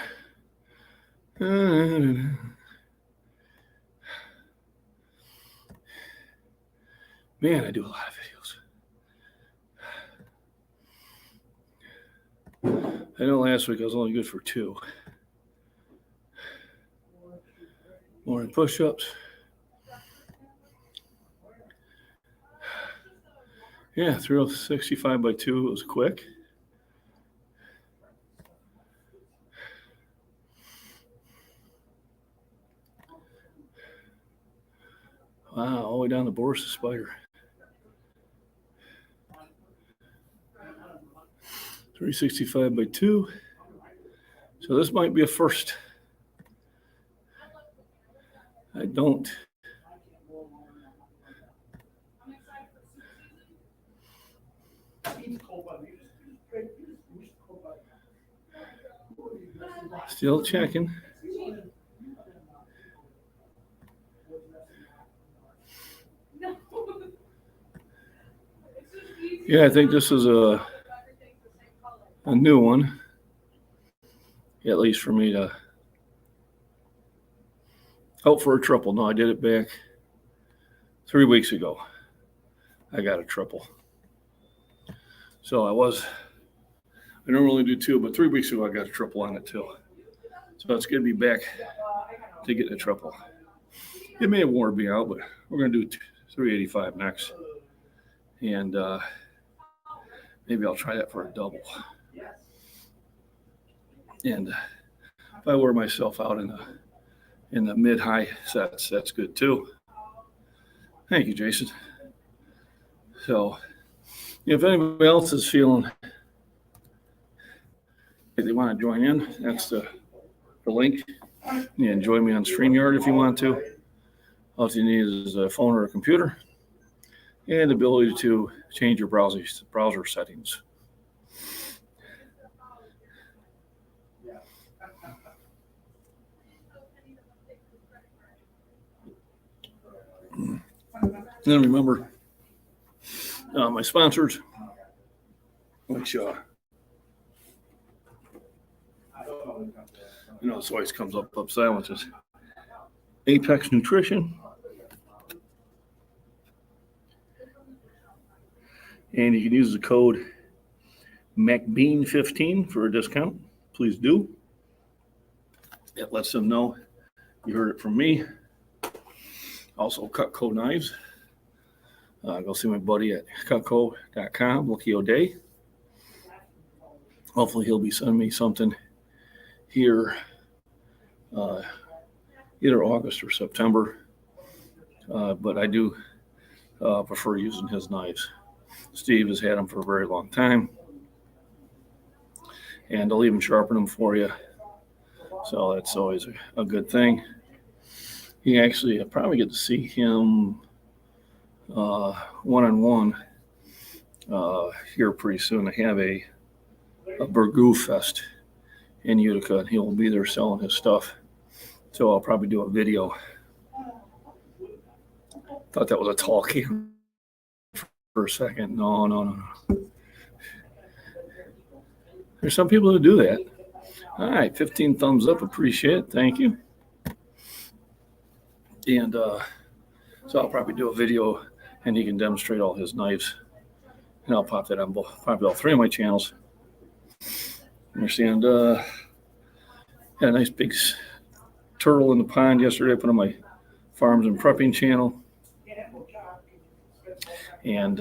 Man, I do a lot of videos. I know last week I was only good for 2. Morning push-ups. Yeah, 365 by 2. It was quick. Wow, all the way down to Boris the Spider. 365 by 2. So this might be a first. I don't. Still checking. Yeah, I think this is a new one, at least for me to hope for a triple. No, I did it back 3 weeks ago. I got a triple. So I normally do 2, but 3 weeks ago I got a triple on it too. So it's going to be back to get a triple. It may have worn me out, but we're going to do 385 next. And maybe I'll try that for a double. And if I wear myself out in the mid-high sets, that's good too. Thank you, Jason. So if anybody else is feeling like they want to join in, that's the link. You can join me on StreamYard if you want to. All you need is a phone or a computer and the ability to change your browser settings. And remember, my sponsors, which, this always comes up silent, is Apex Nutrition. And you can use the code MacBean15 for a discount. Please do. It lets them know you heard it from me. Also, Cutco Knives. Go see my buddy at cutco.com, Lucky O'Day. Hopefully he'll be sending me something here either August or September. But I do prefer using his knives. Steve has had them for a very long time. And they'll even sharpen them for you. So that's always a good thing. You actually probably get to see him one-on-one here pretty soon. I have a Burgoo Fest in Utica, and he'll be there selling his stuff. So I'll probably do a video. Thought that was a tall camera for a second. No. There's some people who do that. All right, 15 thumbs up. Appreciate it. Thank you. And so I'll probably do a video, and he can demonstrate all his knives. And I'll pop that on probably all 3 of my channels. Understand? Had a nice big turtle in the pond yesterday. I put on my Farms and Prepping channel. And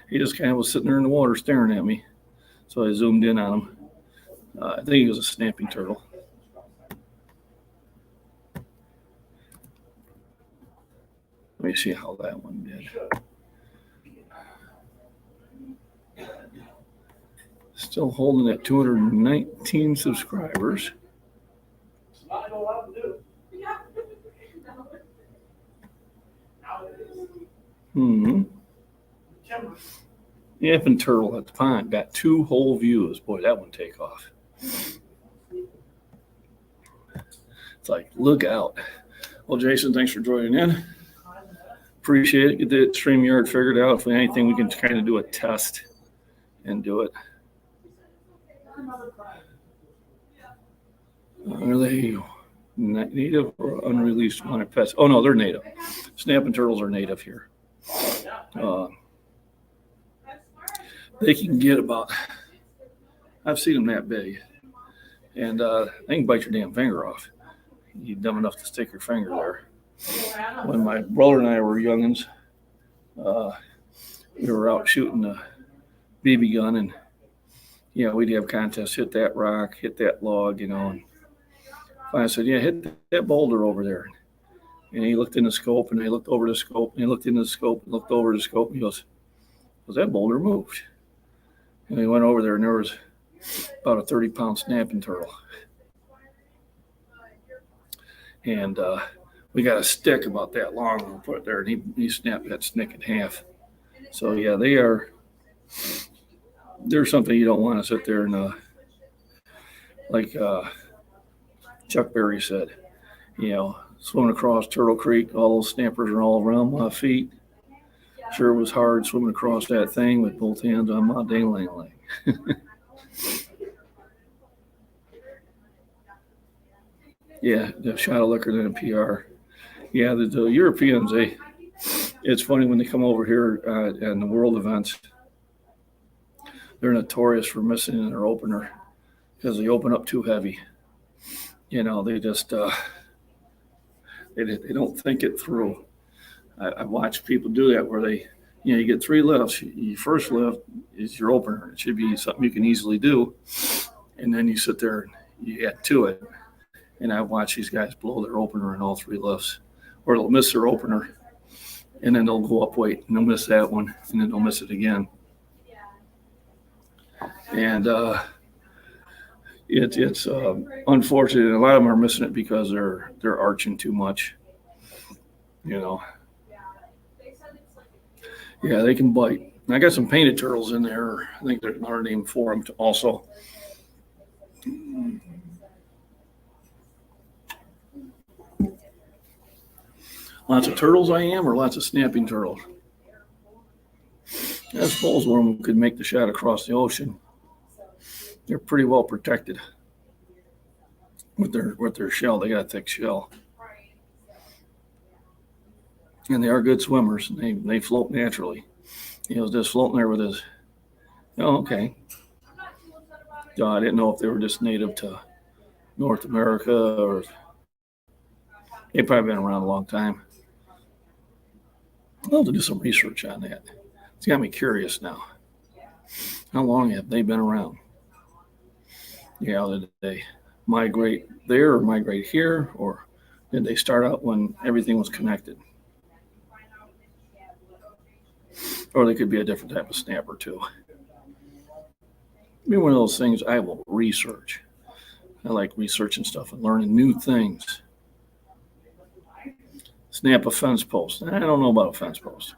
he just kind of was sitting there in the water staring at me. So I zoomed in on him. I think he was a snapping turtle. Let me see how that one did. Still holding at 219 subscribers. Yapping turtle at the pond got 2 whole views. Boy, that one take off. It's like, look out. Well, Jason, thanks for joining in. Appreciate it. Get the StreamYard figured out. If anything, we can kind of do a test and do it. Are they native or unreleased wanted pets? Oh, no, they're native. Snapping turtles are native here. They can get about, I've seen them that big, and they can bite your damn finger off. You're dumb enough to stick your finger there. When my brother and I were youngins, we were out shooting a BB gun, and we'd have contests, hit that rock, hit that log, and I said, yeah, hit that boulder over there. And he looked in the scope, and he looked over the scope, and he looked into the scope, and looked over the scope, and he goes, that boulder moved. And we went over there, and there was about a 30-pound snapping turtle. And we got a stick about that long, and we put it there, and he snapped that snick in half. So, yeah, they're something you don't want to sit there and, like Chuck Berry said, swimming across Turtle Creek, all those snappers are all around my feet. Sure was hard swimming across that thing with both hands on my ding-ling-ling. Yeah, the shot of liquor than a PR. Yeah, the Europeans, it's funny when they come over here and the world events, they're notorious for missing their opener because they open up too heavy. They just they don't think it through. I watch people do that where they, you get 3 lifts. Your first lift is your opener. It should be something you can easily do, and then you sit there and you add to it. And I watch these guys blow their opener in all 3 lifts, or they'll miss their opener, and then they'll go up weight, and they'll miss that one, and then they'll miss it again. And it's unfortunate. And a lot of them are missing it because they're arching too much. Yeah, they can bite. And I got some painted turtles in there. I think there's another name for them also. Lots of turtles I am, or lots of snapping turtles? I suppose one of them could make the shot across the ocean. They're pretty well protected with their shell. They got a thick shell. And they are good swimmers. They float naturally. He was just floating there with his, okay. I didn't know if they were just native to North America or they've probably been around a long time. I'll have to do some research on that. It's got me curious now. How long have they been around? Did they migrate there or migrate here, or did they start out when everything was connected? Or they could be a different type of snapper too. Be one of those things I will research. I like researching stuff and learning new things. Snap a fence post. I don't know about a fence post.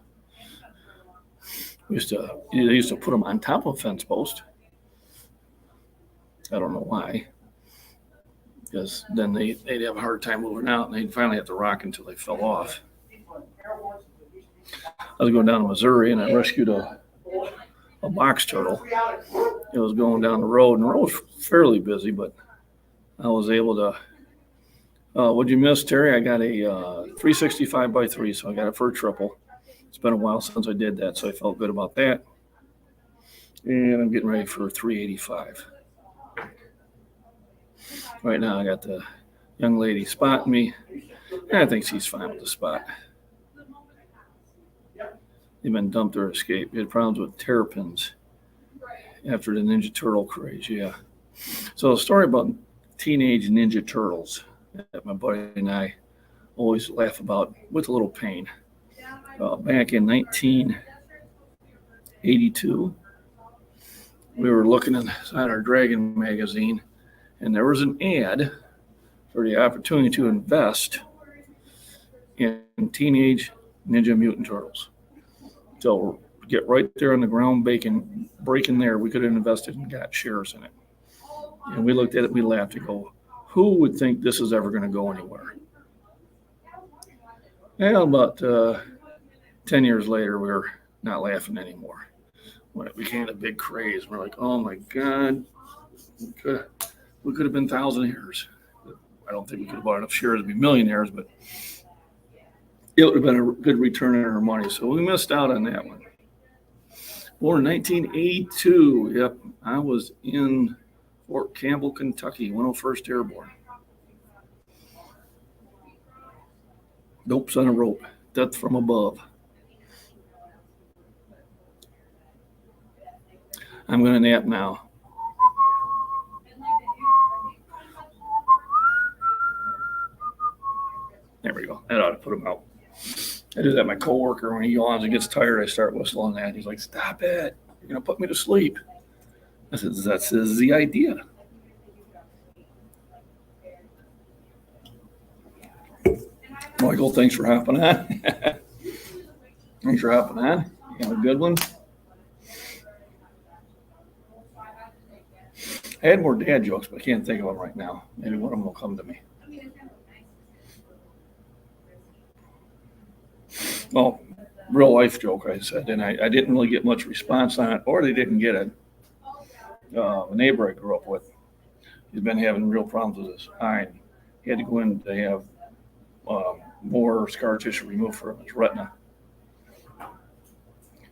They used to put them on top of a fence post. I don't know why. Because then they'd have a hard time moving out, and they'd finally have to rock until they fell off. I was going down to Missouri, and I rescued a box turtle. It was going down the road, and the road was fairly busy, but I was able to. What'd you miss, Terry? I got a 365 by 3, so I got it for a triple. It's been a while since I did that, so I felt good about that. And I'm getting ready for 385. Right now, I got the young lady spotting me. And I think she's fine with the spot. They've been dumped or escaped. We had problems with terrapins after the Ninja Turtle craze, yeah. So a story about teenage Ninja Turtles that my buddy and I always laugh about with a little pain. Back in 1982, we were looking inside our Dragon magazine, and there was an ad for the opportunity to invest in Teenage Ninja Mutant Turtles. So get right there on the ground breaking there, we could have invested and got shares in it. And we looked at it, we laughed and go, who would think this is ever going to go anywhere? Well, about 10 years later, we were not laughing anymore. When it became a big craze, we're like, oh my God, we could have been thousandaires. I don't think we could have bought enough shares to be millionaires, but it would have been a good return on our money. So we missed out on that one. Born in 1982. Yep, I was in Fort Campbell, Kentucky, 101st Airborne. Dopes on a rope, death from above. I'm gonna nap now. There we go. That ought to put him out. I do that. My coworker, when he yawns and gets tired, I start whistling that. He's like, "Stop it! You're gonna put me to sleep." I said, "That's the idea." Michael, thanks for hopping on. Thanks for hopping on. You have a good one. I had more dad jokes, but I can't think of them right now. Maybe one of them will come to me. Well, real life joke, I said, and I didn't really get much response on it, or they didn't get it. A neighbor I grew up with, he's been having real problems with his eye. He had to go in to have more scar tissue removed from his retina.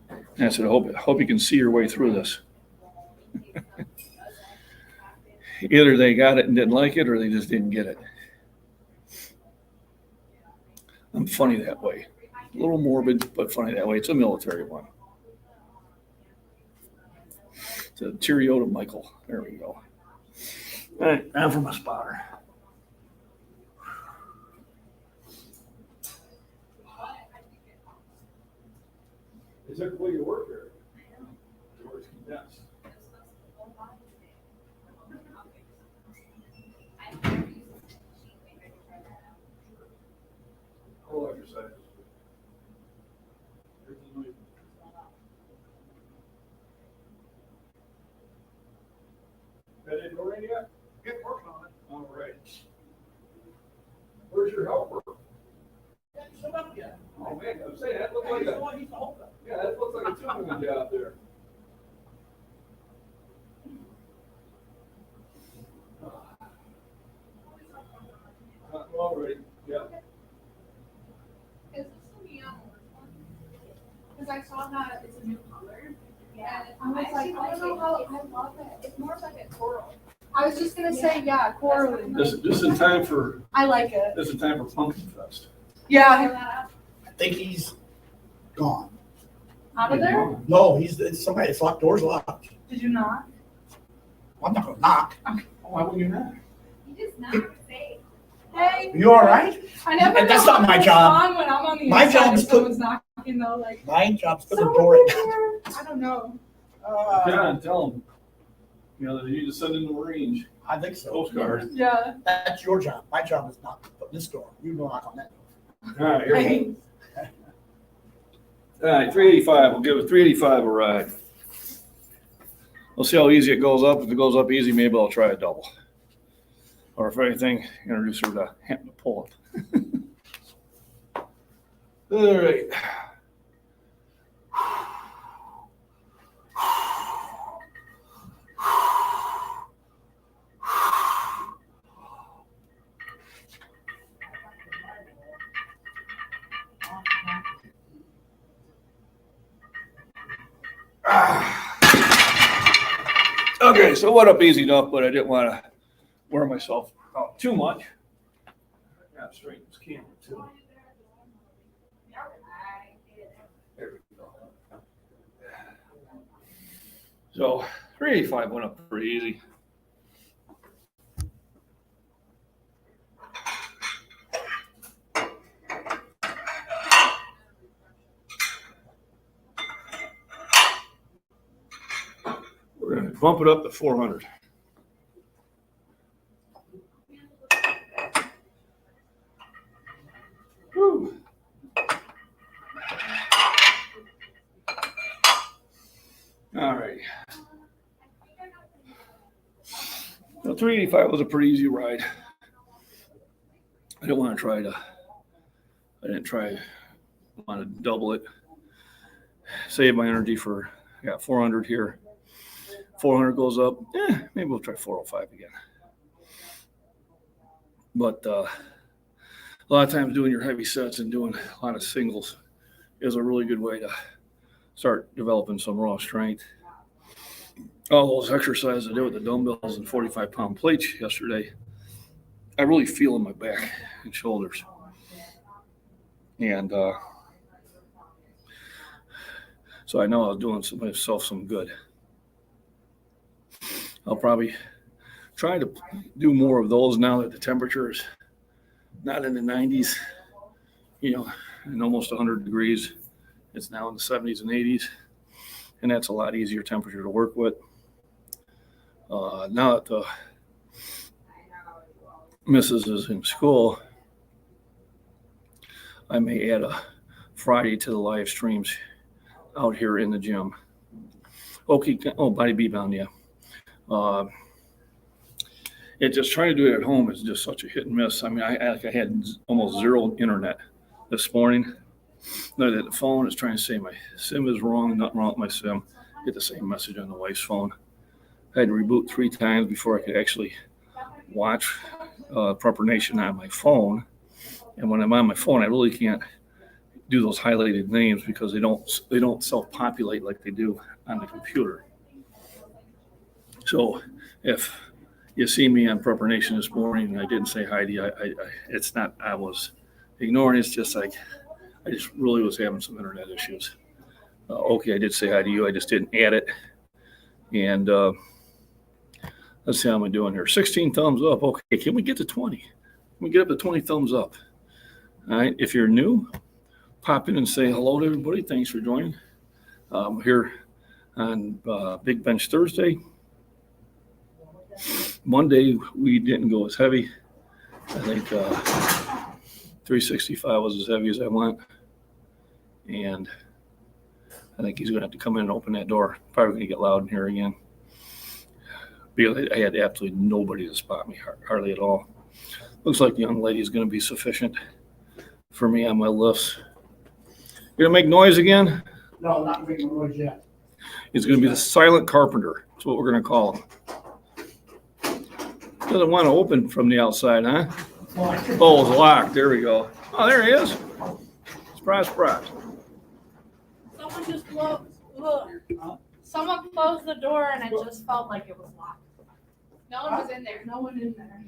And I said, I hope you can see your way through this. Either they got it and didn't like it, or they just didn't get it. I'm funny that way. A little morbid, but funny that way. It's a military one. It's a cheerio to Michael. There we go. All right, now for my spotter. Is that the way you work here? George, yes. Whole exercise. That didn't go in yet? Get working on it. All right. Where's your helper? Shut up yet. Oh man, I'm saying that looks like yeah, that looks like a two-man job there. Already, yeah. Is this the neon one? Because I saw that it's a new color. Yeah. I was like, I don't know how, I love it. It's more like a coral. I was just gonna say, yeah, coral. This in time for I like it. this in time for Pumpkin Fest. Yeah. I think he's gone. Out of there? No, it's somebody, it's locked, doors locked. Did you not? I'm not gonna knock. Why would you not? You just not safe. Hey. You all right? I never. That's know not my what's job. on when I'm on the My inside job if is to- someone's knocking though, like. My job's to put the Someone door in in. there. I don't know. John, tell them. You know, they need to send in the range I think so. postcard. Yeah. That's your job. My job is not to put this door. You go knock on that door. All right, here we go. Hey. All right, 385. We'll give it 385 a ride. We'll see how easy it goes up. If it goes up easy, maybe I'll try a double. Or if anything, introduce her to Hampton to pull it. All right. Okay, so what up easy enough, but I didn't want to wear myself out too much. Got straighten this camera too. There we go. So 385 went up pretty easy. We're gonna bump it up to 400. Whew. All right. So 385 was a pretty easy ride. I didn't want to want to double it. Save my energy for, I got 400 here. 400 goes up, maybe we'll try 405 again. But a lot of times doing your heavy sets and doing a lot of singles is a really good way to start developing some raw strength. All those exercises I did with the dumbbells and 45-pound plates yesterday, I really feel in my back and shoulders. And so I know I was doing myself some good. I'll probably try to do more of those now that the temperature is not in the 90s, and almost 100 degrees. It's now in the 70s and 80s, and that's a lot easier temperature to work with. Now that the missus is in school, I may add a Friday to the live streams out here in the gym. Okay, Body Beat Bound, yeah. It just trying to do it at home is just such a hit and miss. I mean, I had almost zero internet this morning. Now that the phone is trying to say my SIM is wrong, nothing wrong with my SIM. Get the same message on the wife's phone. I had to reboot 3 times before I could actually watch Prepper Nation on my phone. And when I'm on my phone, I really can't do those highlighted names because they don't self-populate like they do on the computer. So if you see me on Prepper Nation this morning and I didn't say hi to you, it's not I was ignoring. It's just like I just really was having some internet issues. Okay, I did say hi to you. I just didn't add it. And let's see how I'm doing here. 16 thumbs up. Okay, can we get to 20? Can we get up to 20 thumbs up? All right, if you're new, pop in and say hello to everybody. Thanks for joining. Here on Big Bench Thursday. Monday, we didn't go as heavy. I think 365 was as heavy as I went. And I think he's going to have to come in and open that door. Probably going to get loud in here again. Because I had absolutely nobody to spot me, hardly at all. Looks like the young lady is going to be sufficient for me on my lifts. You're going to make noise again? No, not making noise yet. He's going to be the silent carpenter. That's what we're going to call him. Doesn't want to open from the outside, huh? Oh, it's locked. There we go. Oh, there he is. Surprise, surprise. Someone just someone closed the door and it just felt like it was locked. No one was in there. No one in there.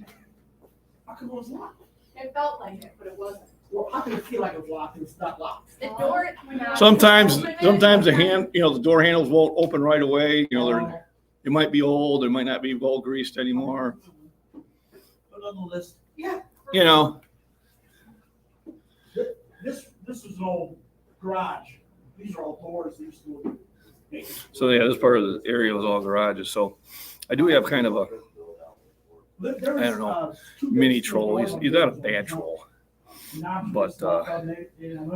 How come it was locked? It felt like it, but it wasn't. Well, how can it feel like it's locked and it's not locked? The door. Sometimes the hand, the door handles won't open right away. It might be old. It might not be well greased anymore. Put on the list. This is an old garage. These are all doors. These two. So yeah, this part of the area was all garages. So I do have kind of a, I don't know, mini troll. He's not a bad troll, but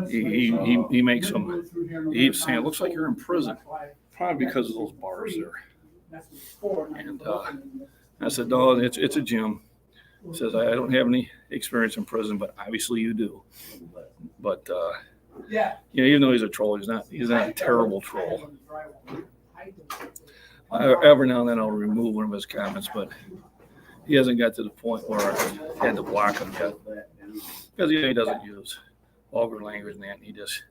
he makes some. He keeps saying, "It looks like you're in prison," probably because of those bars there. And I said, "No, it's a gym." He says, "I don't have any experience in prison, but obviously you do." But even though he's a troll, he's not a terrible troll. Every now and then I'll remove one of his comments, but he hasn't got to the point where I had to block him yet. Because he doesn't use vulgar language and that. And he just,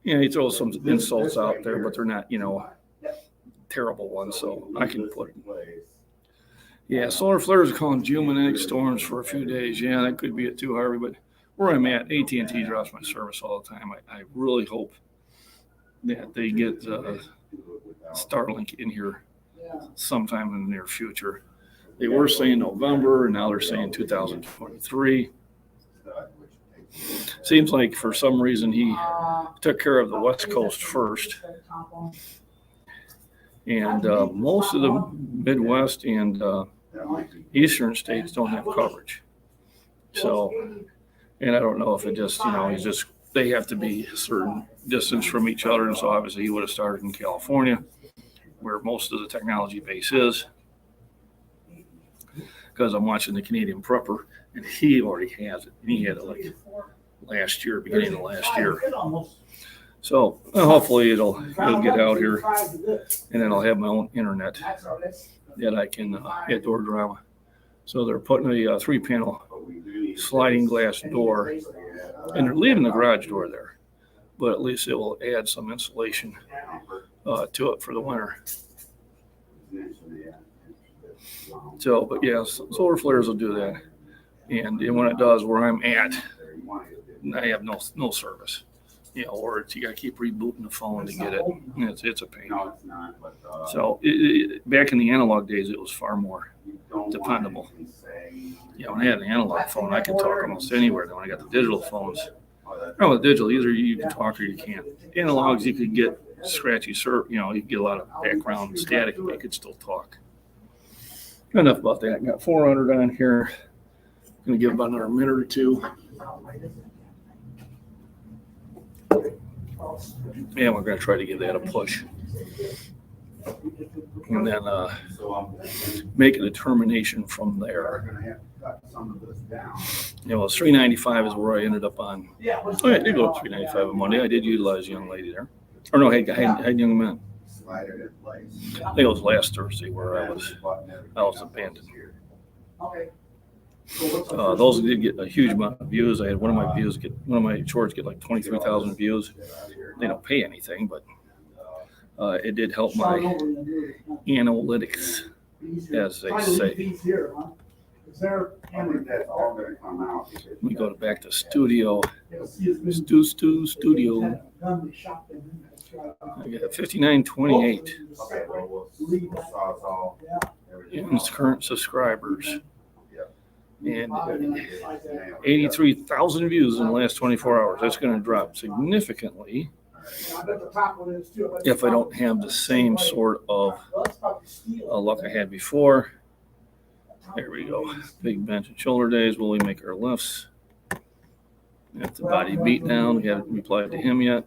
he throws some insults out there, but they're not, terrible ones. So I can put it. Yeah, solar flares are calling geomagnetic storms for a few days. Yeah, that could be it too, Harvey. But where I'm at, AT&T drops my service all the time. I really hope that they get Starlink in here sometime in the near future. They were saying November, and now they're saying 2023. Seems like for some reason he took care of the West Coast first. And most of the Midwest and Eastern states don't have coverage. So, and I don't know if it just, they have to be a certain distance from each other. And so obviously he would have started in California, where most of the technology base is. Because I'm watching the Canadian Prepper, and he already has it. And he had it like last year, beginning of last year. So hopefully it'll get out here, and then I'll have my own internet that I can at Door Drama. So they're putting a 3-panel sliding glass door, and they're leaving the garage door there, but at least it will add some insulation to it for the winter. So, but yeah, solar flares will do that, and when it does, where I'm at, I have no service. you know, or you got to keep rebooting the phone to get it. It's a pain. No, it's not, but, So back in the analog days, it was far more dependable. Yeah, when I had an analog phone, I could talk almost anywhere. Then when I got the digital phones, no, the digital, either you can talk or you can't. Analogs, you could get scratchy, you know, you could get a lot of background static, but you could still talk. Enough about that. Got 400 on here. Gonna give about another minute or two. Yeah, we're gonna try to give that a push. And then make a determination from there. Yeah, well, 395 is where I ended up on. Oh, yeah, I did go to 395 on Monday. I did utilize a young lady there. Or no, I had young men. I think it was last Thursday where I was abandoned. Those did get a huge amount of views. I had one of my shorts get like 23,000 views. They don't pay anything, but it did help my analytics, as they say. We go back to studio. Studio. I got 5928 in current subscribers and 83,000 views in the last 24 hours. That's going to drop significantly if I don't have the same sort of luck I had before. There we go. Big bench and shoulder days. Will we make our lifts? Got the body beat down. We haven't replied to him yet.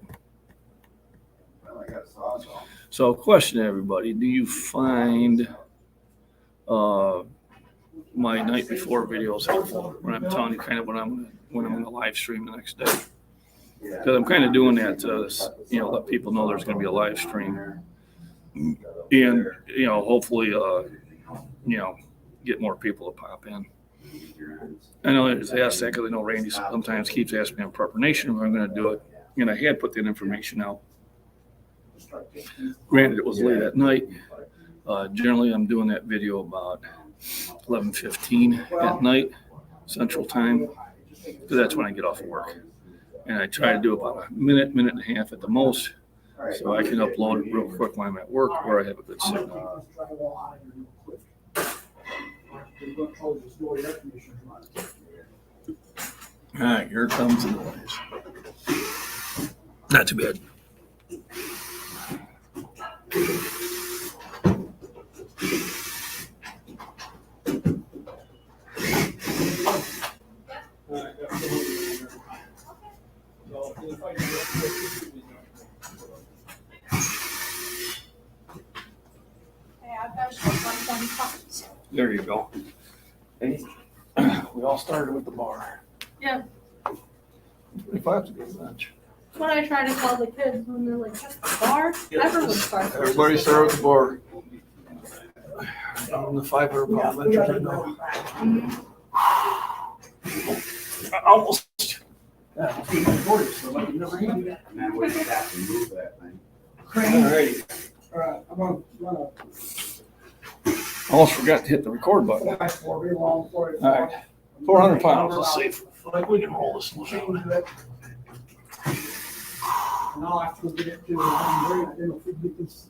So, question, everybody: do you find my night before videos helpful when I'm telling you kind of when I'm going to live stream the next day? Because I'm kind of doing that to, you know, let people know there's going to be a live stream, and you know, hopefully, you know, get more people to pop in. I know it's asked that because I know Randy sometimes keeps asking me on preparation if I'm going to do it, and I had put that information out. Granted, it was late at night. Generally, I'm doing that video about 11:15 at night, Central Time, because that's when I get off of work. And I try to do about a minute and a half at the most, so I can upload it real quick when I'm at work where I have a good signal. All right, here comes the noise. Not too bad. There you go. Hey, we all started with the bar. Yeah. If I have to go to lunch. That's what I try to tell the kids when they're like, just the bar? Everyone starts. Everybody start with the bar. I'm the 500-pound veteran, I know. Almost. Yeah, Now we just have to move that thing. all right. I'm gonna Almost forgot to hit the record button. All right, 400 pounds. Let's see if we can hold this one out. And I'll have to get it to, I'm very, I don't know if we get this,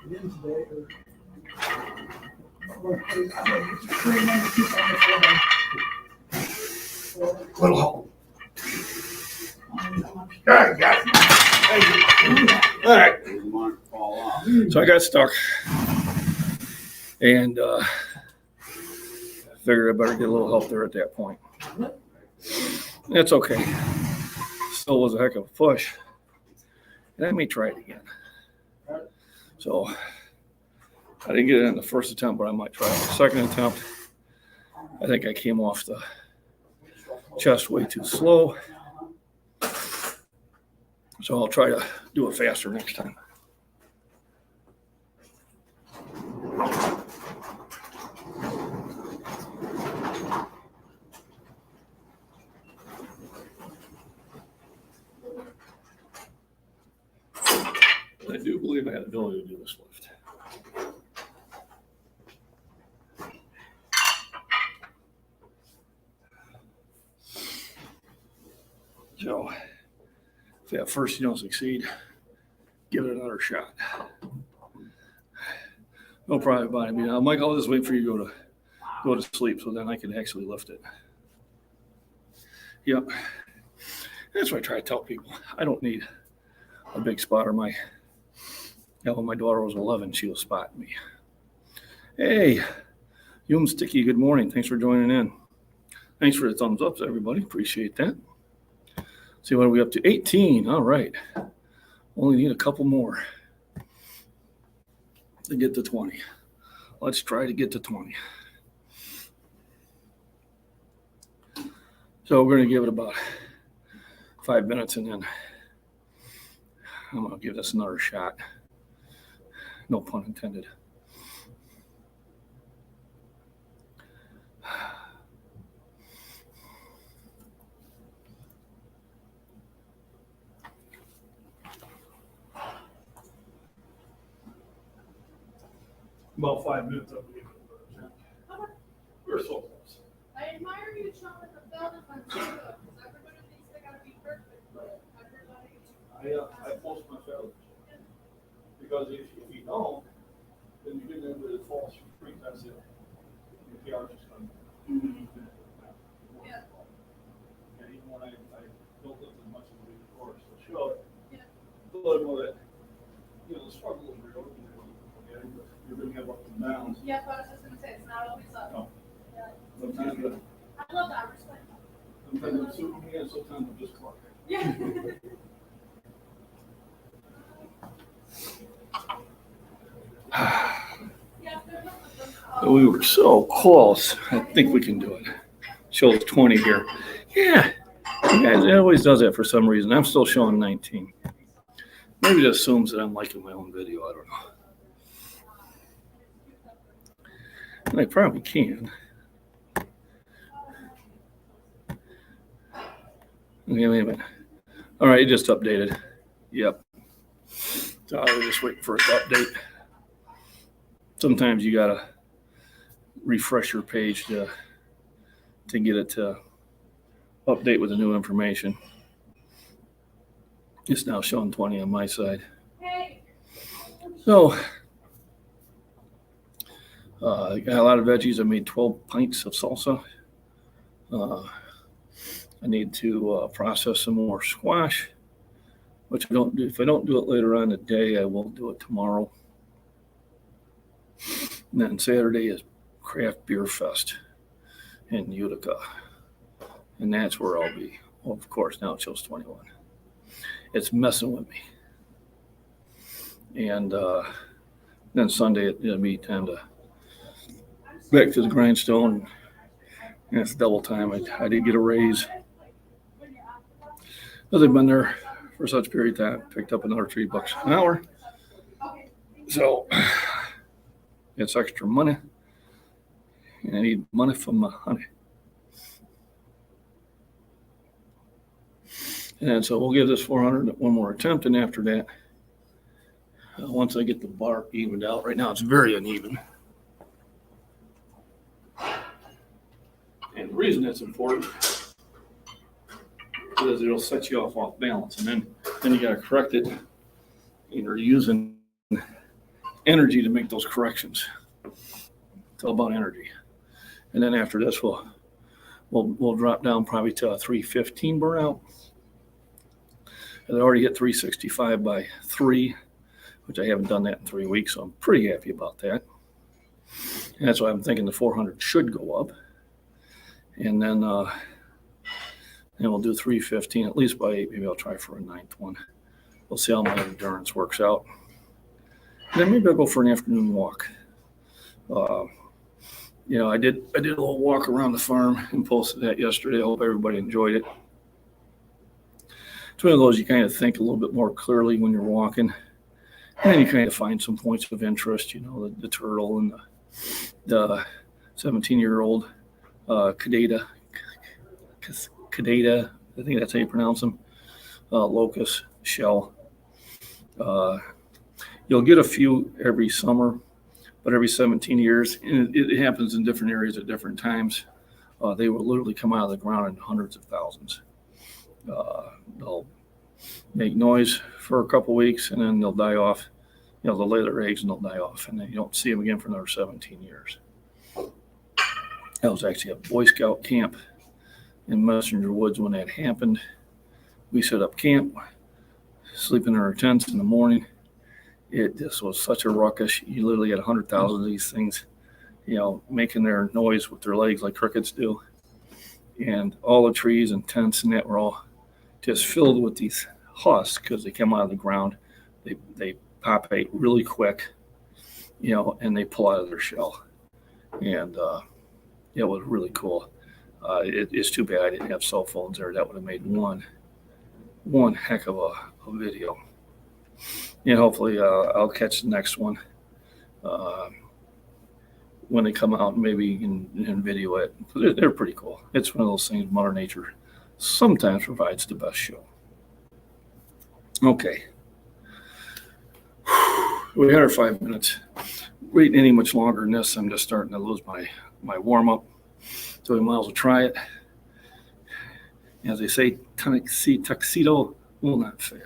get in today or. I'm gonna put it- I'm gonna get the cream and the piece on the floor. Little help. All right. Doesn't want it to fall off. So I got stuck, and figured I better get a little help there at that point. That's okay. Still was a heck of a push, and I may try it again. So I didn't get it in the first attempt, but I might try it the second attempt. I think I came off the chest way too slow, so I'll try to do it faster next time. I do believe I had the ability to do this lift. So if at first you don't succeed, give it another shot. No problem about it. Now, Mike, I'll just wait for you to go to sleep so then I can actually lift it. Yep. That's what I try to tell people. I don't need a big spotter. When my daughter was 11, she was spotting me. Hey, Yum Sticky, good morning. Thanks for joining in. Thanks for the thumbs ups, everybody. Appreciate that. See what are we up to? 18. All right. Only need a couple more to get to 20. Let's try to get to 20. So we're going to give it about 5 minutes and then I'm going to give this another shot. No pun intended. About 5 minutes, I believe. We're so close. I admire you showing the building on Facebook, because everybody thinks they gotta be perfect, but everybody. I post my fellows. Because if you don't, then you get into the false pretense that your PR just comes. Yeah. And even when I built up as much as we could for us to show it, Yeah. let them know that, the struggle is real. Okay, but you're going to have ups and downs. Yeah, but I was just gonna say, it's not always up. No. Yeah. Sometimes I love that, respect. it's suiting me and sometimes I'm just Clark. Yeah. Yeah, they're not. We were so close. I think we can do it. Shows 20 here. Yeah. You guys, it always does that for some reason. I'm still showing 19. Maybe it assumes that I'm liking my own video. I don't know. And I probably can. Okay, wait a minute. All right, it just updated. Yep. So I was just waiting for it to update. Sometimes you gotta refresh your page to get it to update with the new information. It's now showing 20 on my side. So I got a lot of veggies. I made 12 pints of salsa. I need to process some more squash, which I don't do. If I don't do it later on today, I will do it tomorrow. And then Saturday is Craft Beer Fest in Utica. And that's where I'll be. Well, of course, now it shows 21. It's messing with me. And then Sunday, it'll be time to back to the grindstone. And it's double time. I did get a raise. As I've been there for such a period of time, picked up another $3 an hour. So it's extra money. And I need money from my honey. And so we'll give this 400 one more attempt. And after that, once I get the bar evened out, right now it's very uneven. And the reason that's important is it'll set you off balance. And then you got to correct it. And you're using energy to make those corrections. It's all about energy. And then after this, we'll drop down probably to a 315 burnout. And I already hit 365 by 3, which I haven't done that in 3 weeks, so I'm pretty happy about that. And that's why I'm thinking the 400 should go up. And then we'll do 315 at least by 8. Maybe I'll try for a 9th one. We'll see how my endurance works out. And then maybe I'll go for an afternoon walk. I did a little walk around the farm and posted that yesterday. I hope everybody enjoyed it. It's one of those you kind of think a little bit more clearly when you're walking. And you kind of find some points of interest, the turtle and the 17-year-old Cadeta, I think that's how you pronounce them, locust shell. You'll get a few every summer, but every 17 years, and it happens in different areas at different times. They will literally come out of the ground in hundreds of thousands. They'll make noise for a couple weeks and then they'll die off. They'll lay their eggs and they'll die off, and then you don't see them again for another 17 years. That was actually a Boy Scout camp in Messenger Woods when that happened. We set up camp, sleeping in our tents in the morning. It just was such a ruckus. You literally had 100,000 of these things, making their noise with their legs like crickets do. And all the trees and tents and that were all just filled with these husks because they come out of the ground. They populate really quick, and they pull out of their shell. And it was really cool. It's too bad I didn't have cell phones there. That would have made one heck of a video. And hopefully I'll catch the next one when they come out. Maybe you can video it. They're pretty cool. It's one of those things Mother Nature sometimes provides the best show. Okay. We had our 5 minutes. Waiting any much longer than this, I'm just starting to lose my warm-up. So we might as well try it. As they say, tuxedo will not fail.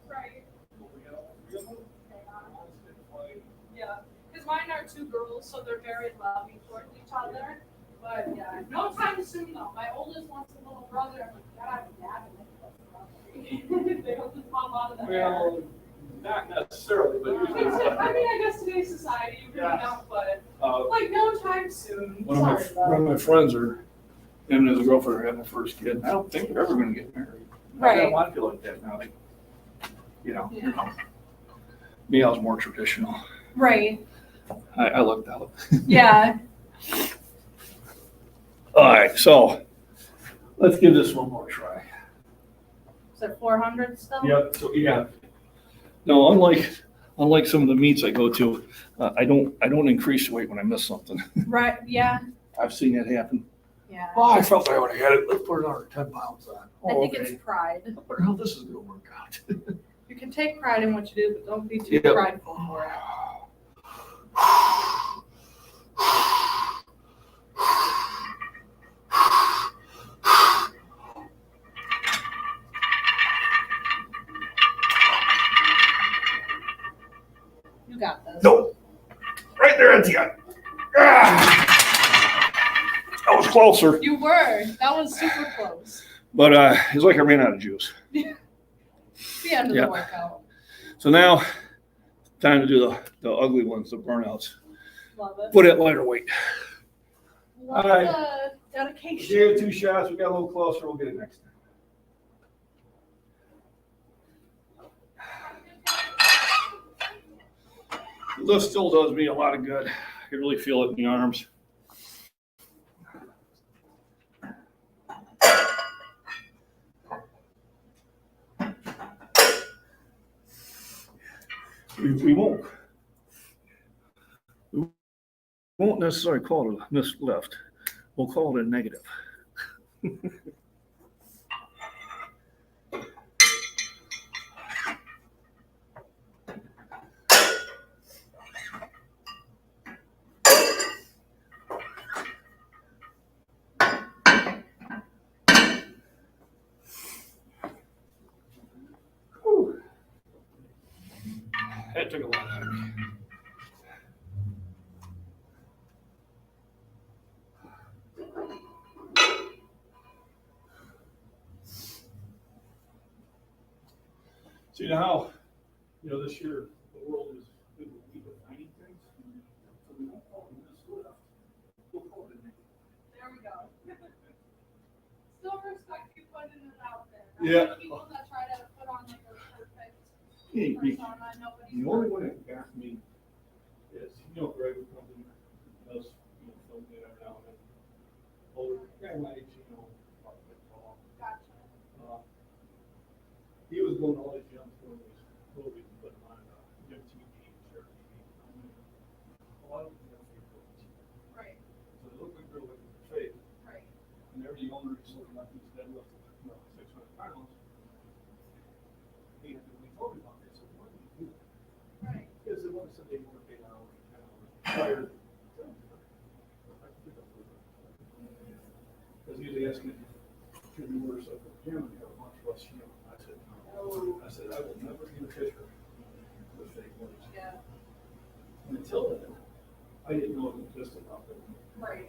Right. Yeah, because mine are two girls, so they're very loving towards each other. But yeah, no time soon though. My oldest wants a little brother. I'm like, God, I'm they don't just pop out of the hair. Well, not necessarily, but usually. I mean, I guess today's society, you really don't, but like no time soon. One of my friends him and his girlfriend are having their first kid. I don't think they're ever going to get married. I don't want to feel like that now. Me, I was more traditional. Right. I lucked out. Yeah. All right, so let's give this one more try. Is it 400 still? Yep. So no, unlike some of the meets I go to, I don't increase the weight when I miss something. Right. Yeah. I've seen that happen. Yeah. Oh, I felt I would have had it. Let's put another 10 pounds on. I think okay. it's pride. I wonder how this is going to work out. You can take pride in what you do, but don't be too Yep. prideful for it. You got this. Nope. Right there at the end. Ah! That was closer. You were. That was super close. But it's like I ran out of juice. The end of Yeah. the workout. So now, time to do the ugly ones, the burnouts. Love it. Put it lighter weight. Love All right. the dedication. Gave it 2 shots. We got a little closer. We'll get it next time. This still does me a lot of good. I can really feel it in the arms. We won't necessarily call it a miss lift. We'll call it a negative. Whew. That took a lot out of me. See now, this year the world is finding things. So we won't call it this lift. There we go. Still respect you putting it out there. Yeah. People that try to put on like a perfect Hey, persona, nobody's. the only one that got me is, Greg comes in, does, film me every now and then. Older guy my age, about that tall. Gotcha. He was going to all these young movies, put them on, Jim TV, Share TV. A lot of them have fake movies. Right, So they look like they're looking fake, right. and every owner is looking like he's deadlifting, 600 pounds. He told me about this, so why do you do that? Right. Because they want to say they want to pay an hour, fired. Because he was asking, should we order stuff from him and have much less, I said, no. I said, I will never get a fisher with fake weights. Yeah, And until then, I didn't know it existed out there. right.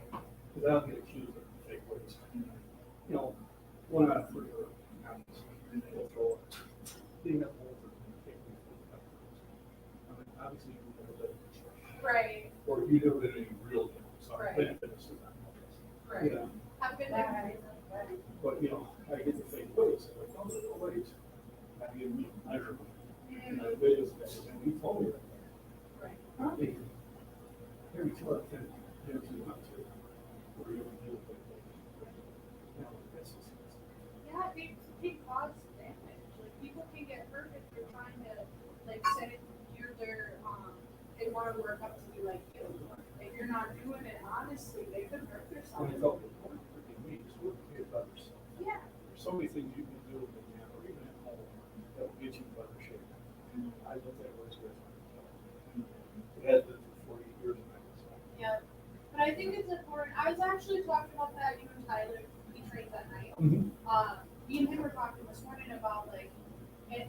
Because I'll get accused of fake weights. One out of 3 are counties, and they'll throw it. They have over fake weights. I mean, obviously, you never did it. Right, Or you never did any real deal. So Right. Planet Fitness is not. right. Yeah. Have a good day. But, I get the fake weights, and like, oh, they're no weights. I give me a measurement. And I weigh this guy, and he told me that. Right. Probably every 2 out of 10, there's not to. Or you don't do it. That's just. Yeah, it can cause damage. Like people can get hurt if you're trying to, like, say you're their, they want to work up to be like you. If you're not doing it honestly, they could hurt When themselves. I felt the point, freaking me, just look at about yourself. Yeah. There's so many things you can do in the gym or even at home that will get you in better shape. I looked at what's good. It has been for 40 years and I was like, Yeah. But I think it's important. I was actually talking about that, you and Tyler, he trains at night. Me and him were talking this morning about like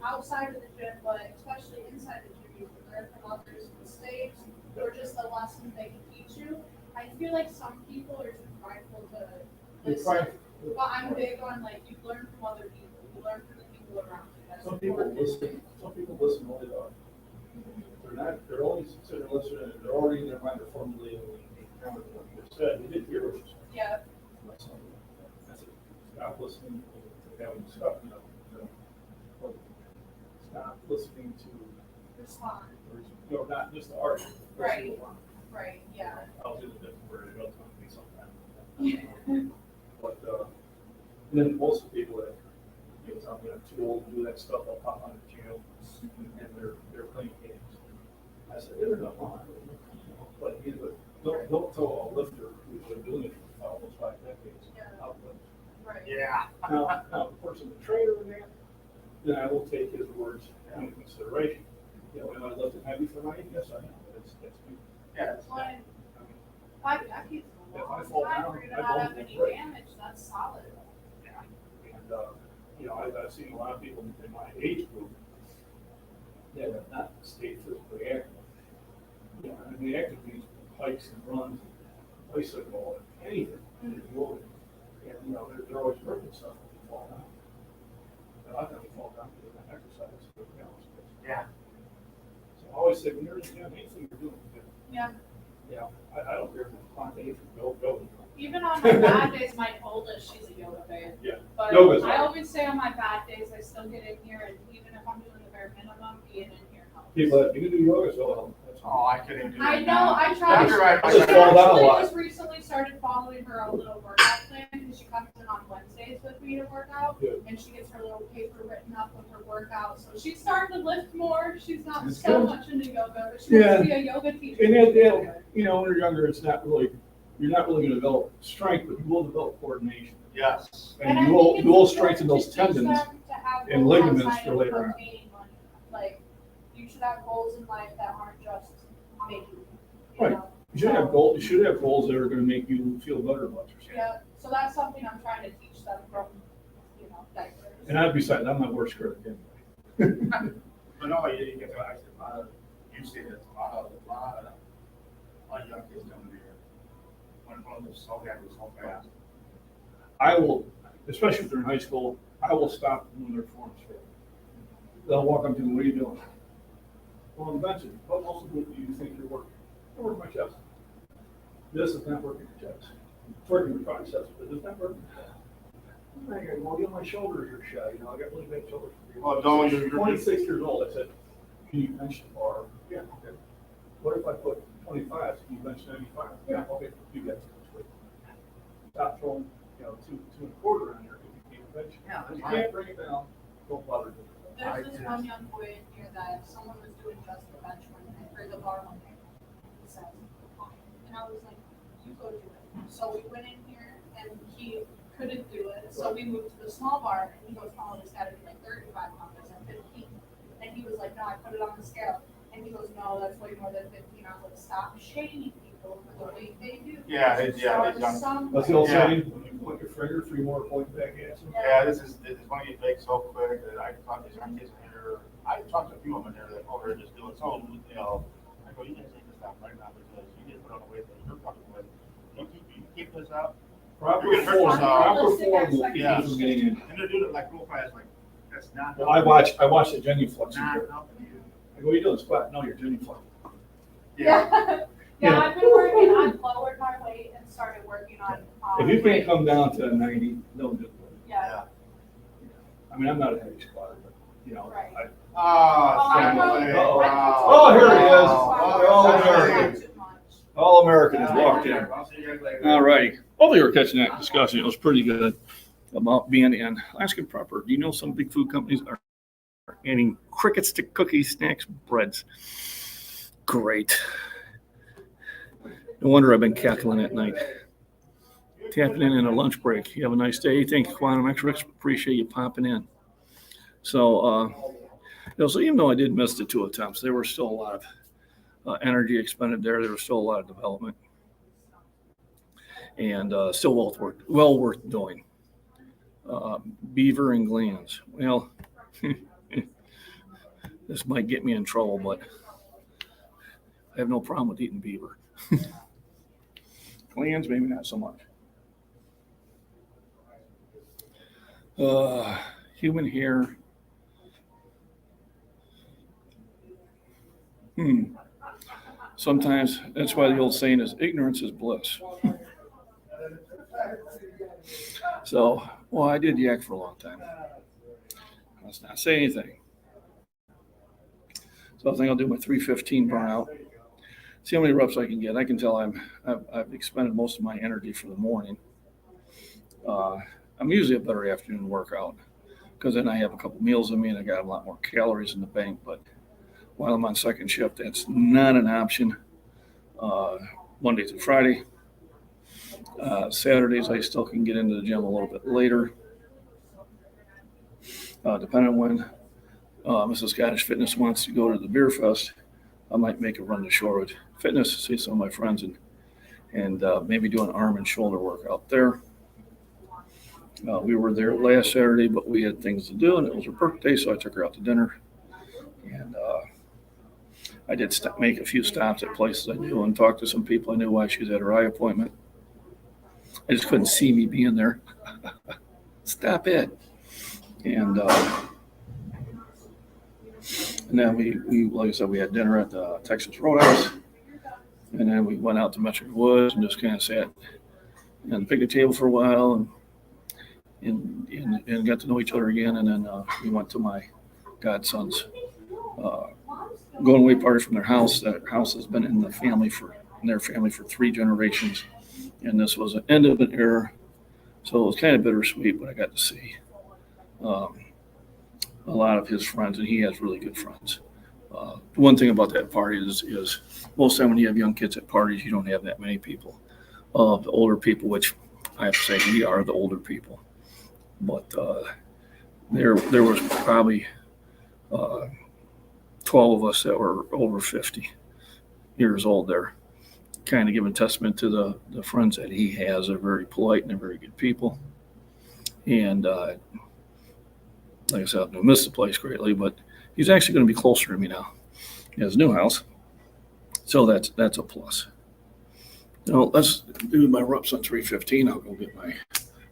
outside of the gym, but especially inside the gym, you can learn from others' mistakes or just the lessons they can teach you. I feel like some people are too prideful to listen. But I'm big on like you learn from other people, you learn from the people around you. That's Some people important. listen only to. They're only sitting and listening, they're already in their mind, they're formulating what you just said. They didn't hear what you said. Yeah, That's it. Stop listening to having stuff, Stop listening to, respond. not just the argument. Right. Right, yeah. I was in a different word, it'll come to me sometime. But, then most of the people that, tell me I'm too old to do that stuff, I'll pop on the channel, and they're playing games. I said, they're not on, but don't tell a lifter who's been doing it for almost 5 decades, Yeah. how to lift. Right. Yeah. Now, the person, the trainer in that, then I will take his words into consideration. Am I lifting heavy for my age? Yes, I am. That's me. Yeah. That's why I mean, 5 decades is a If I long fall time down, for you to I not don't have any break. damage, that's solid. And, I've seen a lot of people in my age group that have not stayed physically active. And the active means hikes and runs, bicycle, anything. And, they're always hurting stuff when you fall down. And I think you fall down because of exercise, but balance. Yeah. So I always say, when you're in the gym, anything you're doing, good. Yeah. Yeah, I don't care if it's spontaneous, go. Even on my bad days, my oldest, she's a yoga babe. Yeah. But Yoga's I hard. always say on my bad days, I still get in here, and even if I'm doing the bare minimum, being in here helps. People that, you can do yoga, so that's. Oh, I couldn't do that. I know, I tried. After I just fall down a actually lot. just recently started following her own little workout plan, because she comes in on Wednesdays with me to work out, Good. and she gets her little paper written up with her workout, so she's starting to lift more. She's not That's so good. much into yoga, but she wants Yeah. to be a yoga teacher. And when you're younger, you're not really gonna develop strength, but you will develop coordination. Yes. And I you will, think it's you will important strengthen to those teach tendons. them to have and goals ligaments outside for of later on. obtaining money. Like, you should have goals in life that aren't just making, you Right. know? You should have goals, you should have goals that are gonna make you feel better about yourself. Yeah, so that's something I'm trying to teach them from, diapers. And besides, I'm not worse critic anyway. But no, you get to actually, you see that a lot of young kids coming here. One of those so fast. I will, especially if they're in high school, I will stop when their forms fail. They'll walk up to me, what are you doing? Well, on the bench, what most of it do you think you're working? I work my chest. this is not working for chest. It's working for triceps, but it's not working. I'm not gonna, well, you know, my shoulders are shy, you know, I got really big shoulders. Well, don't you- 26 years old, I said, can you bench the bar? Yeah, okay. What if I put 25, can you bench 95? Yeah, okay, you got too much weight. Stop throwing, you know, two and a quarter on there, if you can't bench. Yeah, If you can't bring it down, don't bother doing it. There's this one young boy in here that someone was doing just the bench one day, or the bar one day. He said, "Fine." And I was like, you go do it. So we went in here and he couldn't do it. So we moved to the small bar and he goes, oh, it's gotta be like 35 pounds. I said 15. And he was like, no, I put it on the scale. And he goes, no, that's way more than 15. I was like, stop shaming people for the weight they do. Yeah, it's Start young. some That's the old way. Yeah. saying, when you point your finger, 3 more point back at you. Yeah, this is one of these big so quick that I talked to some kids in here. I talked to a few of them in there that over here just doing so, you know, I go, you guys need to stop right now because you get put on the weight that you're comfortable with. You keep this up, Proper You're gonna hurt form, yourself. proper form will keep Yeah. you from getting in. and they're doing it like real fast, like, that's not. Well, I watched the genuflex. Not here. helping you. I go, you doing squat? No, you're genuflex. Yeah. Yeah, I've been working, I've lowered my weight and started working on. If you can't come down to 90, don't do it. Yeah, I mean, I'm not a heavy squatter, but, you know, Right. I, Oh, I know. Stanley. Oh, here he is. Oh, American. Too much. All American has walked in. I'll see you guys later. All righty. Hopefully you were catching that discussion. It was pretty good about being in Alaska proper. Do you know some big food companies are adding crickets to cookies, snacks, breads? Great. No wonder I've been cackling at night. Tapping in a lunch break. You have a nice day. Thank you, Quantum Experts. Appreciate you popping in. So, so even though I did miss the 2 attempts, there were still a lot of energy expended there. There was still a lot of development. And still well worth doing. Beaver and glands. Well, this might get me in trouble, but I have no problem with eating beaver. Glands, maybe not so much. Human hair. Sometimes that's why the old saying is ignorance is bliss. So, well, I did yak for a long time. Let's not say anything. So I think I'll do my 315 burnout. See how many reps I can get. I can tell I've expended most of my energy for the morning. I'm usually a better afternoon workout because then I have a couple meals in me and I got a lot more calories in the bank. But while I'm on second shift, that's not an option. Monday through Friday. Saturdays, I still can get into the gym a little bit later, depending on when Mrs. Scottish Fitness wants to go to the Beer Fest. I might make a run to Shorewood Fitness to see some of my friends and maybe do an arm and shoulder workout there. We were there last Saturday, but we had things to do, and it was her birthday, so I took her out to dinner. And I did make a few stops at places I knew and talk to some people I knew while she was at her eye appointment. I just couldn't see me being there. Stop it. And then we, like I said, we had dinner at the Texas Roadhouse. And then we went out to Metric Woods and just kind of sat at the picnic table for a while and got to know each other again. And then we went to my godson's going away party from their house. That house has been in their family for 3 generations. And this was an end of an era. So it was kind of bittersweet, but I got to see a lot of his friends, and he has really good friends. One thing about that party is most of the time when you have young kids at parties, you don't have that many people. The older people, which I have to say we are the older people. But there was probably 12 of us that were over 50 years old there. Kind of giving testament to the friends that he has. They're very polite and they're very good people. And like I said, I'm going to miss the place greatly, but he's actually going to be closer to me now in his new house. So that's a plus. Now let's do my reps on 315. I'll go get my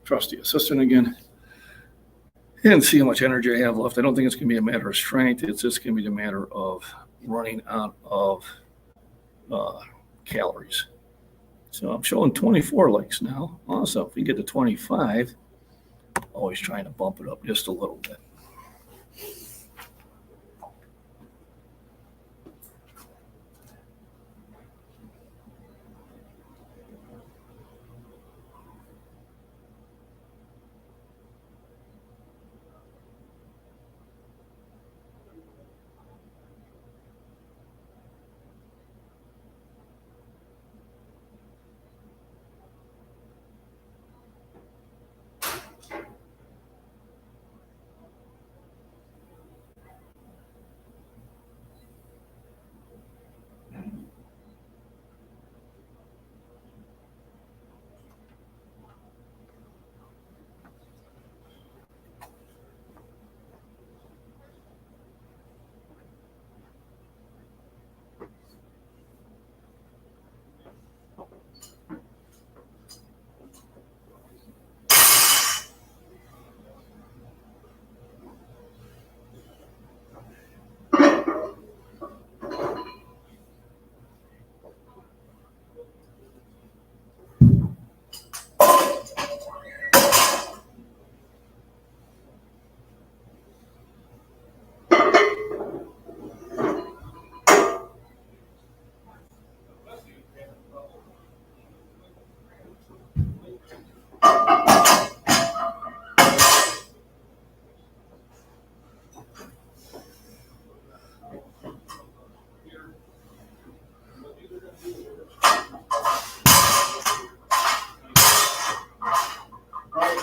trusty assistant again and see how much energy I have left. I don't think it's going to be a matter of strength. It's just going to be a matter of running out of calories. So I'm showing 24 likes now. Also, if we get to 25, always trying to bump it up just a little bit.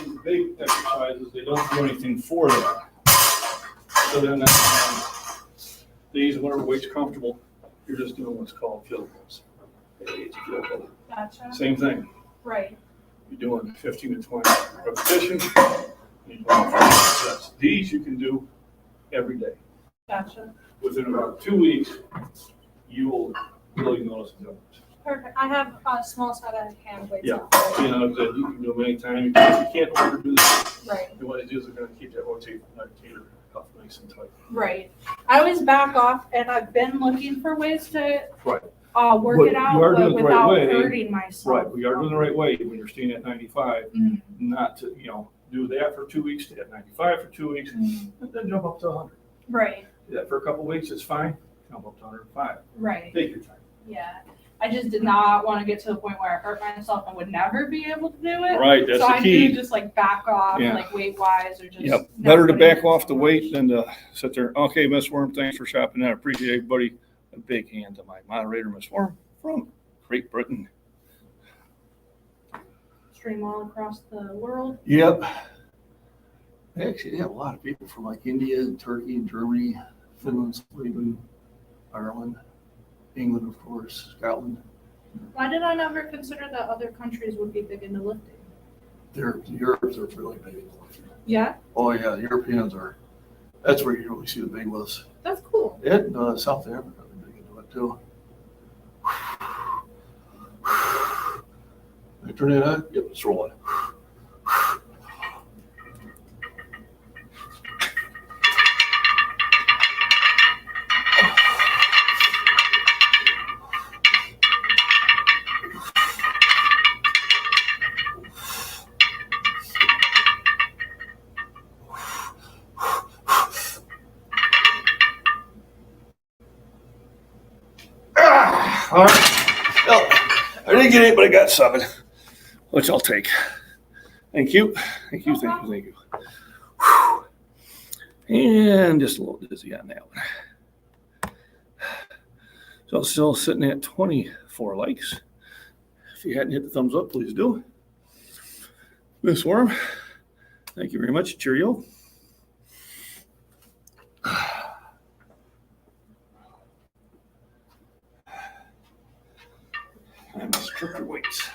These big exercises, they don't do anything for that. So then these, whatever weight's comfortable, you're just doing what's called kilograms. Gotcha. Same thing. Right. You're doing 15 to 20 repetitions. You're doing 5 sets. These you can do every day. Gotcha. Within about 2 weeks, you will really notice the difference. Perfect. I have a small set of hand weights. Yeah. now. You know, that you can do them anytime. You can't overdo this. Right. And what it is, they're going to keep that rotator cuff nice and tight. Right. I always back off, and I've been looking for ways to Right. work But it out, you are but doing it the right without way. hurting myself. Right. We are doing the right way when you're staying at 95. Mhm. Not to, do that for 2 weeks, stay at 95 for 2 weeks, Mhm. and then jump up to 100. Right. Do that for a couple of weeks, it's fine. Jump up to 105. Right. Take your time. Yeah. I just did not want to get to the point where I hurt myself and would never be able to do it. Right, that's so the I key. do just back off, Yeah. weight wise, or just. Yep, not better to putting back it off the so weight much. than to sit there. Okay, Miss Worm, thanks for shopping. I appreciate everybody. A big hand to my moderator, Miss Worm, from Great Britain. Stream all across the world. Yep. Actually, they have a lot of people from like India and Turkey and Germany, Finland, Sweden, Ireland, England, of course, Scotland. Why did I never consider that other countries would be big into lifting? Europe's are really big into lifting. Yeah, Oh yeah, the Europeans are. That's where you really see the big lifts. that's cool. And South Africa, they're big into it too. I turn it on. Yep, it's rolling. All right. Well, I didn't get it, but I got 7, which I'll take. Thank you. Thank you. Thank you. Thank you. Whew. And just a little dizzy on that one. So still sitting at 24 likes. If you hadn't hit the thumbs up, please do. Miss Worm, thank you very much. Cheerio. I must trip your weights.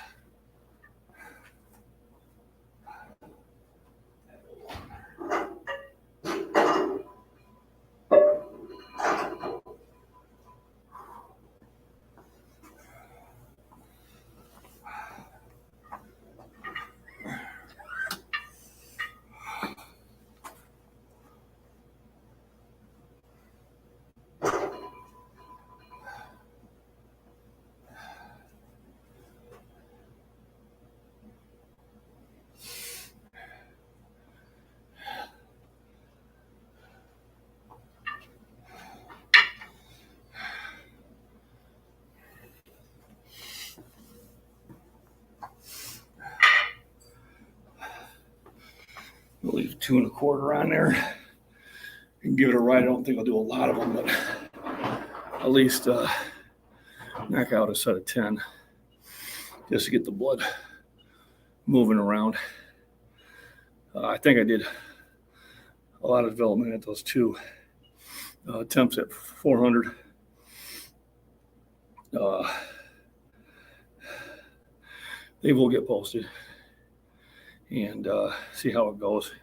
We'll leave 2 1/4 on there and give it a ride. I don't think I'll do a lot of them, but at least knock out a set of 10 just to get the blood moving around. I think I did a lot of development at those 2 attempts at 400. They will get posted and see how it goes.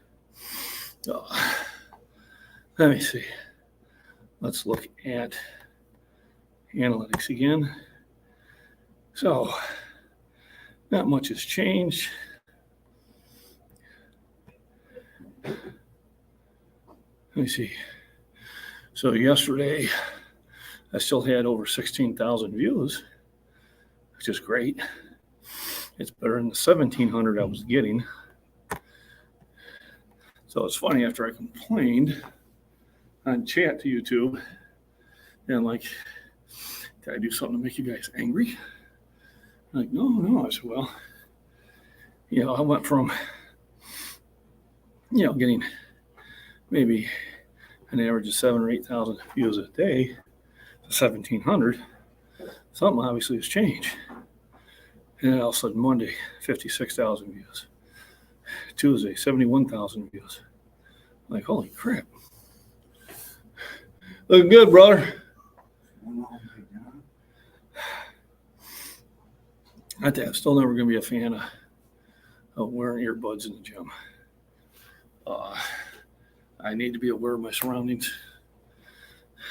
Let me see. Let's look at analytics again. So, not much has changed. Let me see. So yesterday, I still had over 16,000 views, which is great. It's better than the 1,700 I was getting. So it's funny, after I complained on chat to YouTube, and I'm like, did I do something to make you guys angry? I'm like, no. I said, well, I went from, getting maybe an average of 7,000 or 8,000 views a day to 1,700. Something obviously has changed. And then all of a sudden, Monday, 56,000 views. Tuesday, 71,000 views. I'm like, holy crap. Looking good, brother. I'm still never going to be a fan of wearing earbuds in the gym. I need to be aware of my surroundings.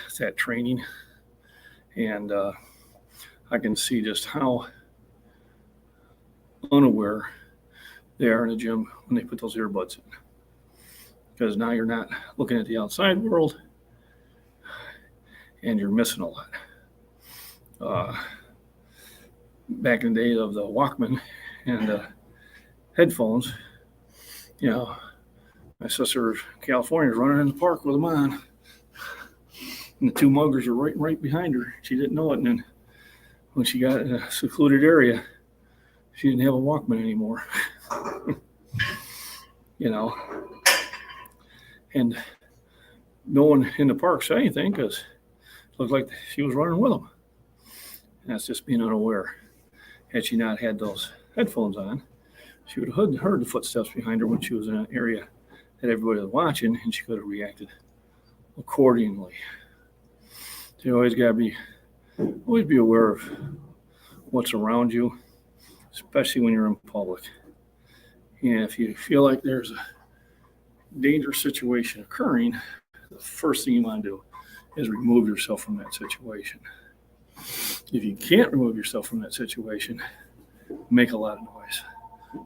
It's that training. And I can see just how unaware they are in the gym when they put those earbuds in. Because now you're not looking at the outside world and you're missing a lot. Back in the day of the Walkman and the headphones, my sister in California was running in the park with them on. And the 2 muggers were right behind her. She didn't know it. And then when she got in a secluded area, she didn't have a Walkman anymore. And no one in the park said anything because it looked like she was running with them. And that's just being unaware. Had she not had those headphones on, she would have heard the footsteps behind her when she was in an area that everybody was watching, and she could have reacted accordingly. So you always got to be aware of what's around you, especially when you're in public. And if you feel like there's a dangerous situation occurring, the first thing you want to do is remove yourself from that situation. If you can't remove yourself from that situation, make a lot of noise.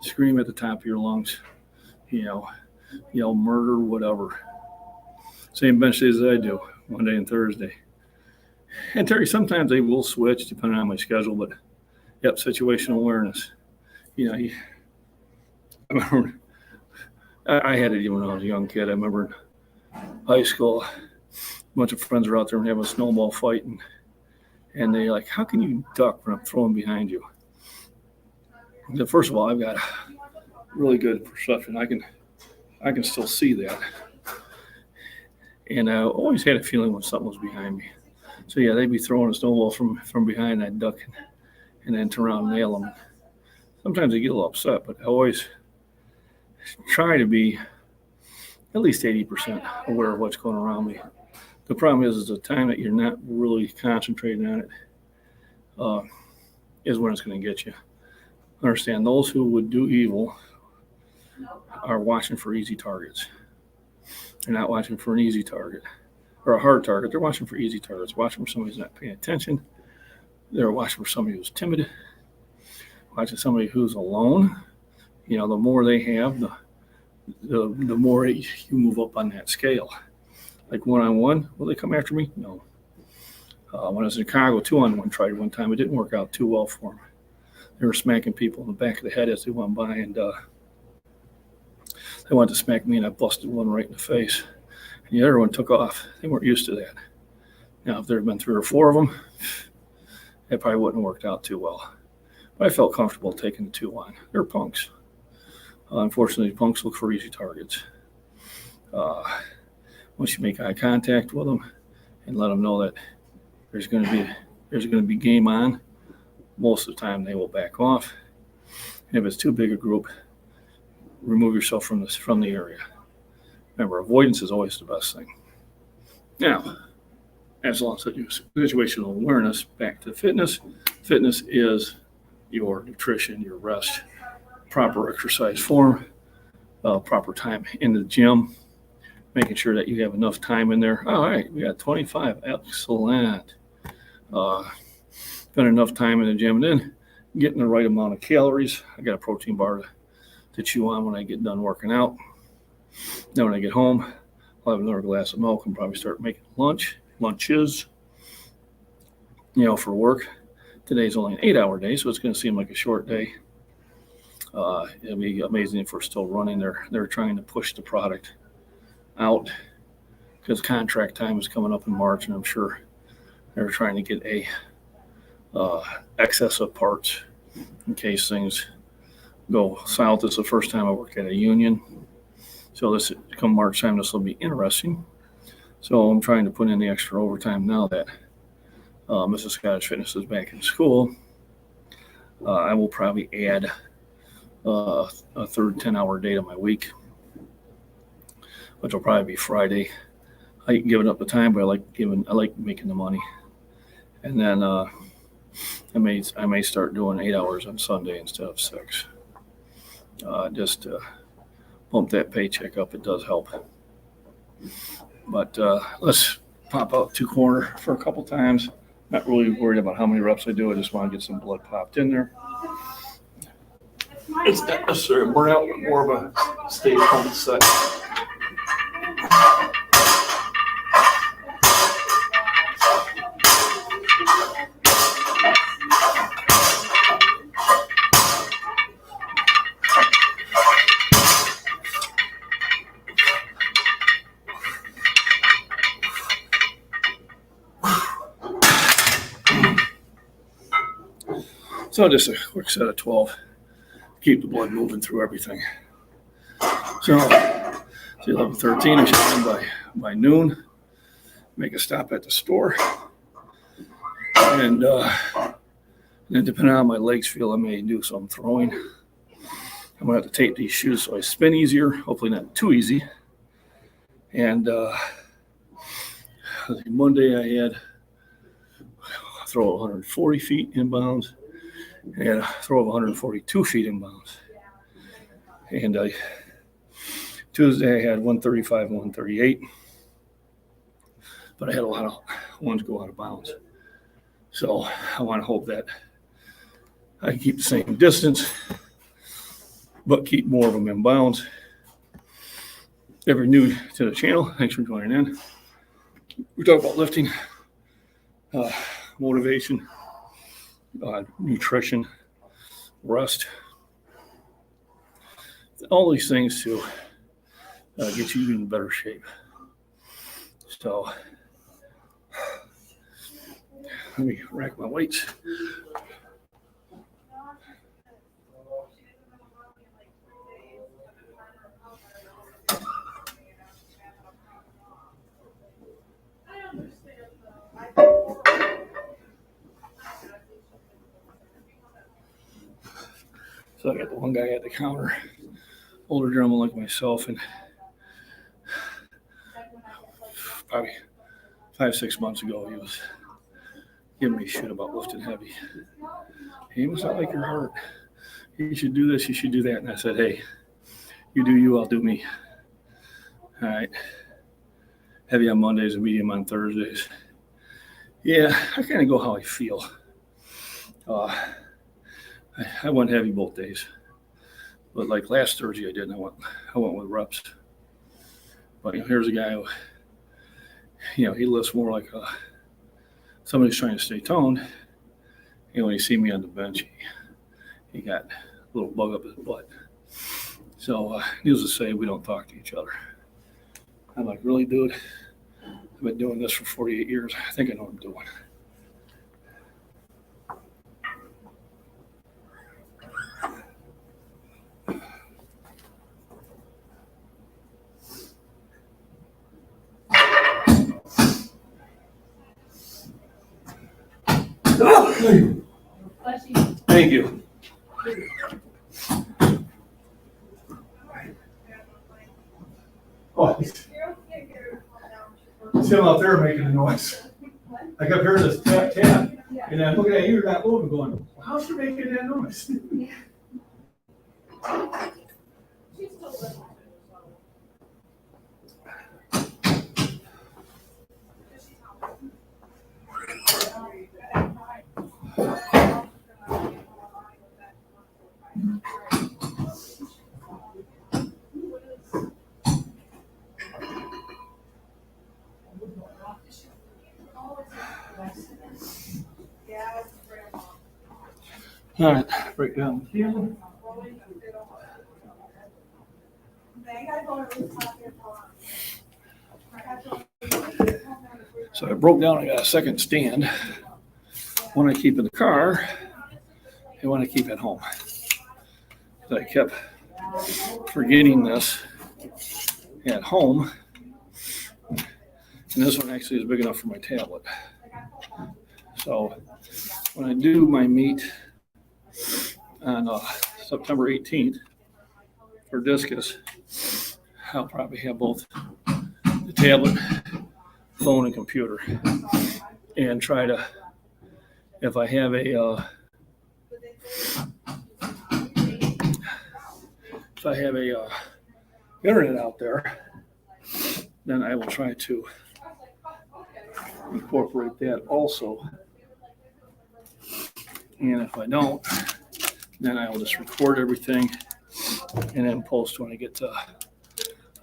Scream at the top of your lungs, yell murder, whatever. Same bench days as I do, Monday and Thursday. And Terry, sometimes they will switch depending on my schedule, but situational awareness. I remember I had it even when I was a young kid. I remember in high school, a bunch of friends were out there and having a snowball fight, and they're like, how can you duck when I'm throwing behind you? And first of all, I've got really good perception. I can still see that. And I always had a feeling when something was behind me. So they'd be throwing a snowball from behind, and I'd duck and then turn around and nail them. Sometimes they get a little upset, but I always try to be at least 80% aware of what's going around me. The problem is the time that you're not really concentrating on it is when it's going to get you. Understand, those who would do evil are watching for easy targets. They're not watching for an easy target or a hard target. They're watching for easy targets, watching for somebody who's not paying attention. They're watching for somebody who's timid, watching somebody who's alone. The more they have, the more you move up on that scale. Like one-on-one, will they come after me? No. When I was in Chicago, 2-on-1 tried one time. It didn't work out too well for them. They were smacking people in the back of the head as they went by, and they wanted to smack me, and I busted one right in the face. And the other one took off. They weren't used to that. Now, if there had been 3 or 4 of them, it probably wouldn't have worked out too well. But I felt comfortable taking the 2 on. They're punks. Unfortunately, punks look for easy targets. Once you make eye contact with them and let them know that there's going to be game on, most of the time they will back off. And if it's too big a group, remove yourself from the area. Remember, avoidance is always the best thing. Now, as long as situational awareness, back to fitness. Fitness is your nutrition, your rest, proper exercise form, proper time in the gym, making sure that you have enough time in there. All right, we got 25. Excellent. Spend enough time in the gym, and then getting the right amount of calories. I got a protein bar to chew on when I get done working out. Then when I get home, I'll have another glass of milk and probably start making lunches, for work. Today's only an 8-hour day, so it's going to seem like a short day. It'll be amazing if we're still running. They're trying to push the product out because contract time is coming up in March, and I'm sure they're trying to get a excess of parts in case things go south. It's the first time I work at a union, so this come March time, this will be interesting. So I'm trying to put in the extra overtime now that Mrs. Scottish Fitness is back in school. I will probably add a third 10-hour day to my week, which will probably be Friday. I ain't giving up the time, but I like making the money. And then I may start doing 8 hours on Sunday instead of 6. Just to bump that paycheck up. It does help. But let's pop out 2 corner for a couple times. Not really worried about how many reps I do. I just want to get some blood popped in there. It's not necessarily a burnout, but more of a stay pumped set. So just a quick set of 12. Keep the blood moving through everything. So it's 11:13. I should be done by noon. Make a stop at the store. And then depending on how my legs feel, I may do some throwing. I'm going to have to tape these shoes so I spin easier. Hopefully not too easy. And Monday I had throw 140 feet inbounds. And a throw of 142 feet inbounds. And Tuesday I had 135 and 138. But I had a lot of ones go out of bounds. So I want to hope that I can keep the same distance, but keep more of them in bounds. If you're new to the channel, thanks for joining in. We talk about lifting, motivation, nutrition, rest, all these things to get you in better shape. So let me rack my weights. So I got the one guy at the counter, older gentleman like myself, and probably 5-6 months ago, he was giving me shit about lifting heavy. He must not like your heart. You should do this, you should do that. And I said, hey, you do you, I'll do me. All right. Heavy on Mondays and medium on Thursdays. Yeah, I kind of go how I feel. I went heavy both days, but like last Thursday I didn't. I went with reps. But here's a guy who, he lifts more like somebody's trying to stay toned. When you see me on the bench, he got a little bug up his butt. So needless to say, we don't talk to each other. I'm like, really, dude? I've been doing this for 48 years. I think I know what I'm doing. Bless you. Thank you. Oh, it's him out there making a noise. I kept hearing this tap, tap, and I'm looking at you, that load, and going, how's she making that noise? She's still little. All right, break down. So I broke down, I got a second stand. One I keep in the car and one I keep at home. So I kept forgetting this at home. And this one actually is big enough for my tablet. So when I do my meet on September 18th for discus, I'll probably have both the tablet, phone, and computer, and try to, if I have a internet out there, then I will try to incorporate that also. And if I don't, then I will just record everything and then post when I get to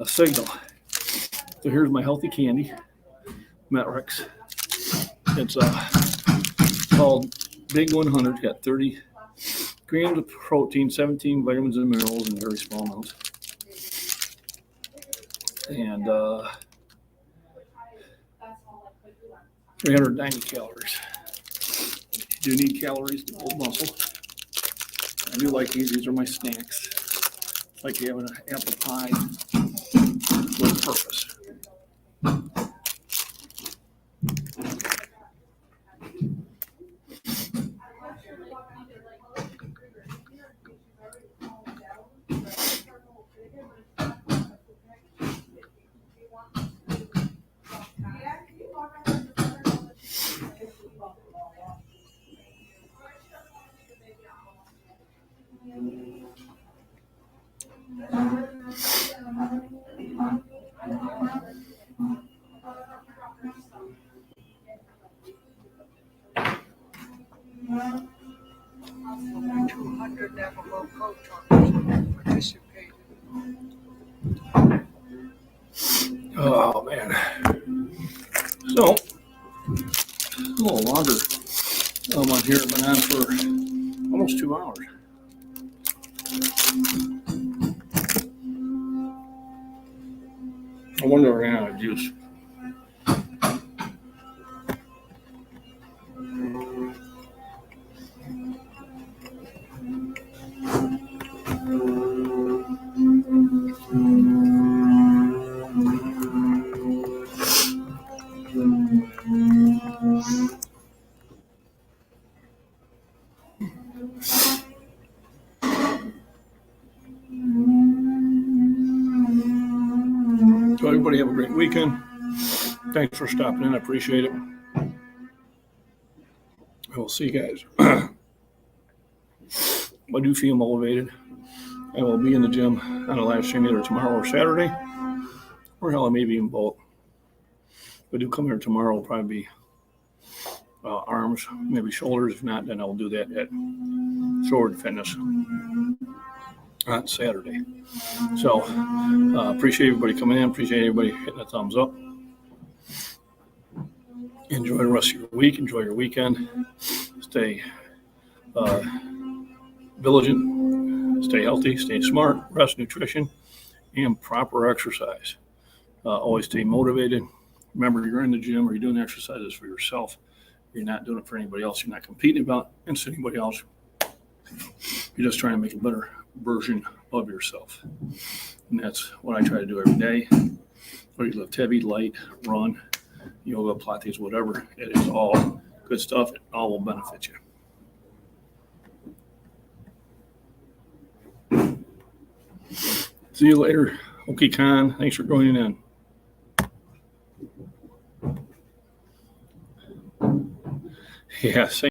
a signal. So here's my healthy candy, Met-Rx. It's called Big 100. It's got 30 grams of protein, 17 vitamins and minerals in very small amounts. And 390 calories. You do need calories to build muscle. I do like these. These are my snacks. It's like having an apple pie with purpose. Oh man. So a little longer. I'm on here, been on for almost 2 hours. I wonder if I ran out of juice. So everybody have a great weekend. Thanks for stopping in. I appreciate it. I will see you guys. I do feel motivated. I will be in the gym on a live stream either tomorrow or Saturday, or hell, maybe even both. If I do come here tomorrow, it'll probably be arms, maybe shoulders. If not, then I'll do that at Sword Fitness on Saturday. So appreciate everybody coming in. Appreciate everybody hitting a thumbs up. Enjoy the rest of your week. Enjoy your weekend. Stay vigilant. Stay healthy. Stay smart. Rest, nutrition, and proper exercise. Always stay motivated. Remember, you're in the gym or you're doing exercises for yourself. You're not doing it for anybody else. You're not competing against anybody else. You're just trying to make a better version of yourself. And that's what I try to do every day. Whether you lift heavy, light, run, yoga, Pilates, whatever, it is all Good stuff. It all will benefit you. See you later. Okay, Con. Thanks for joining in. Yeah, same.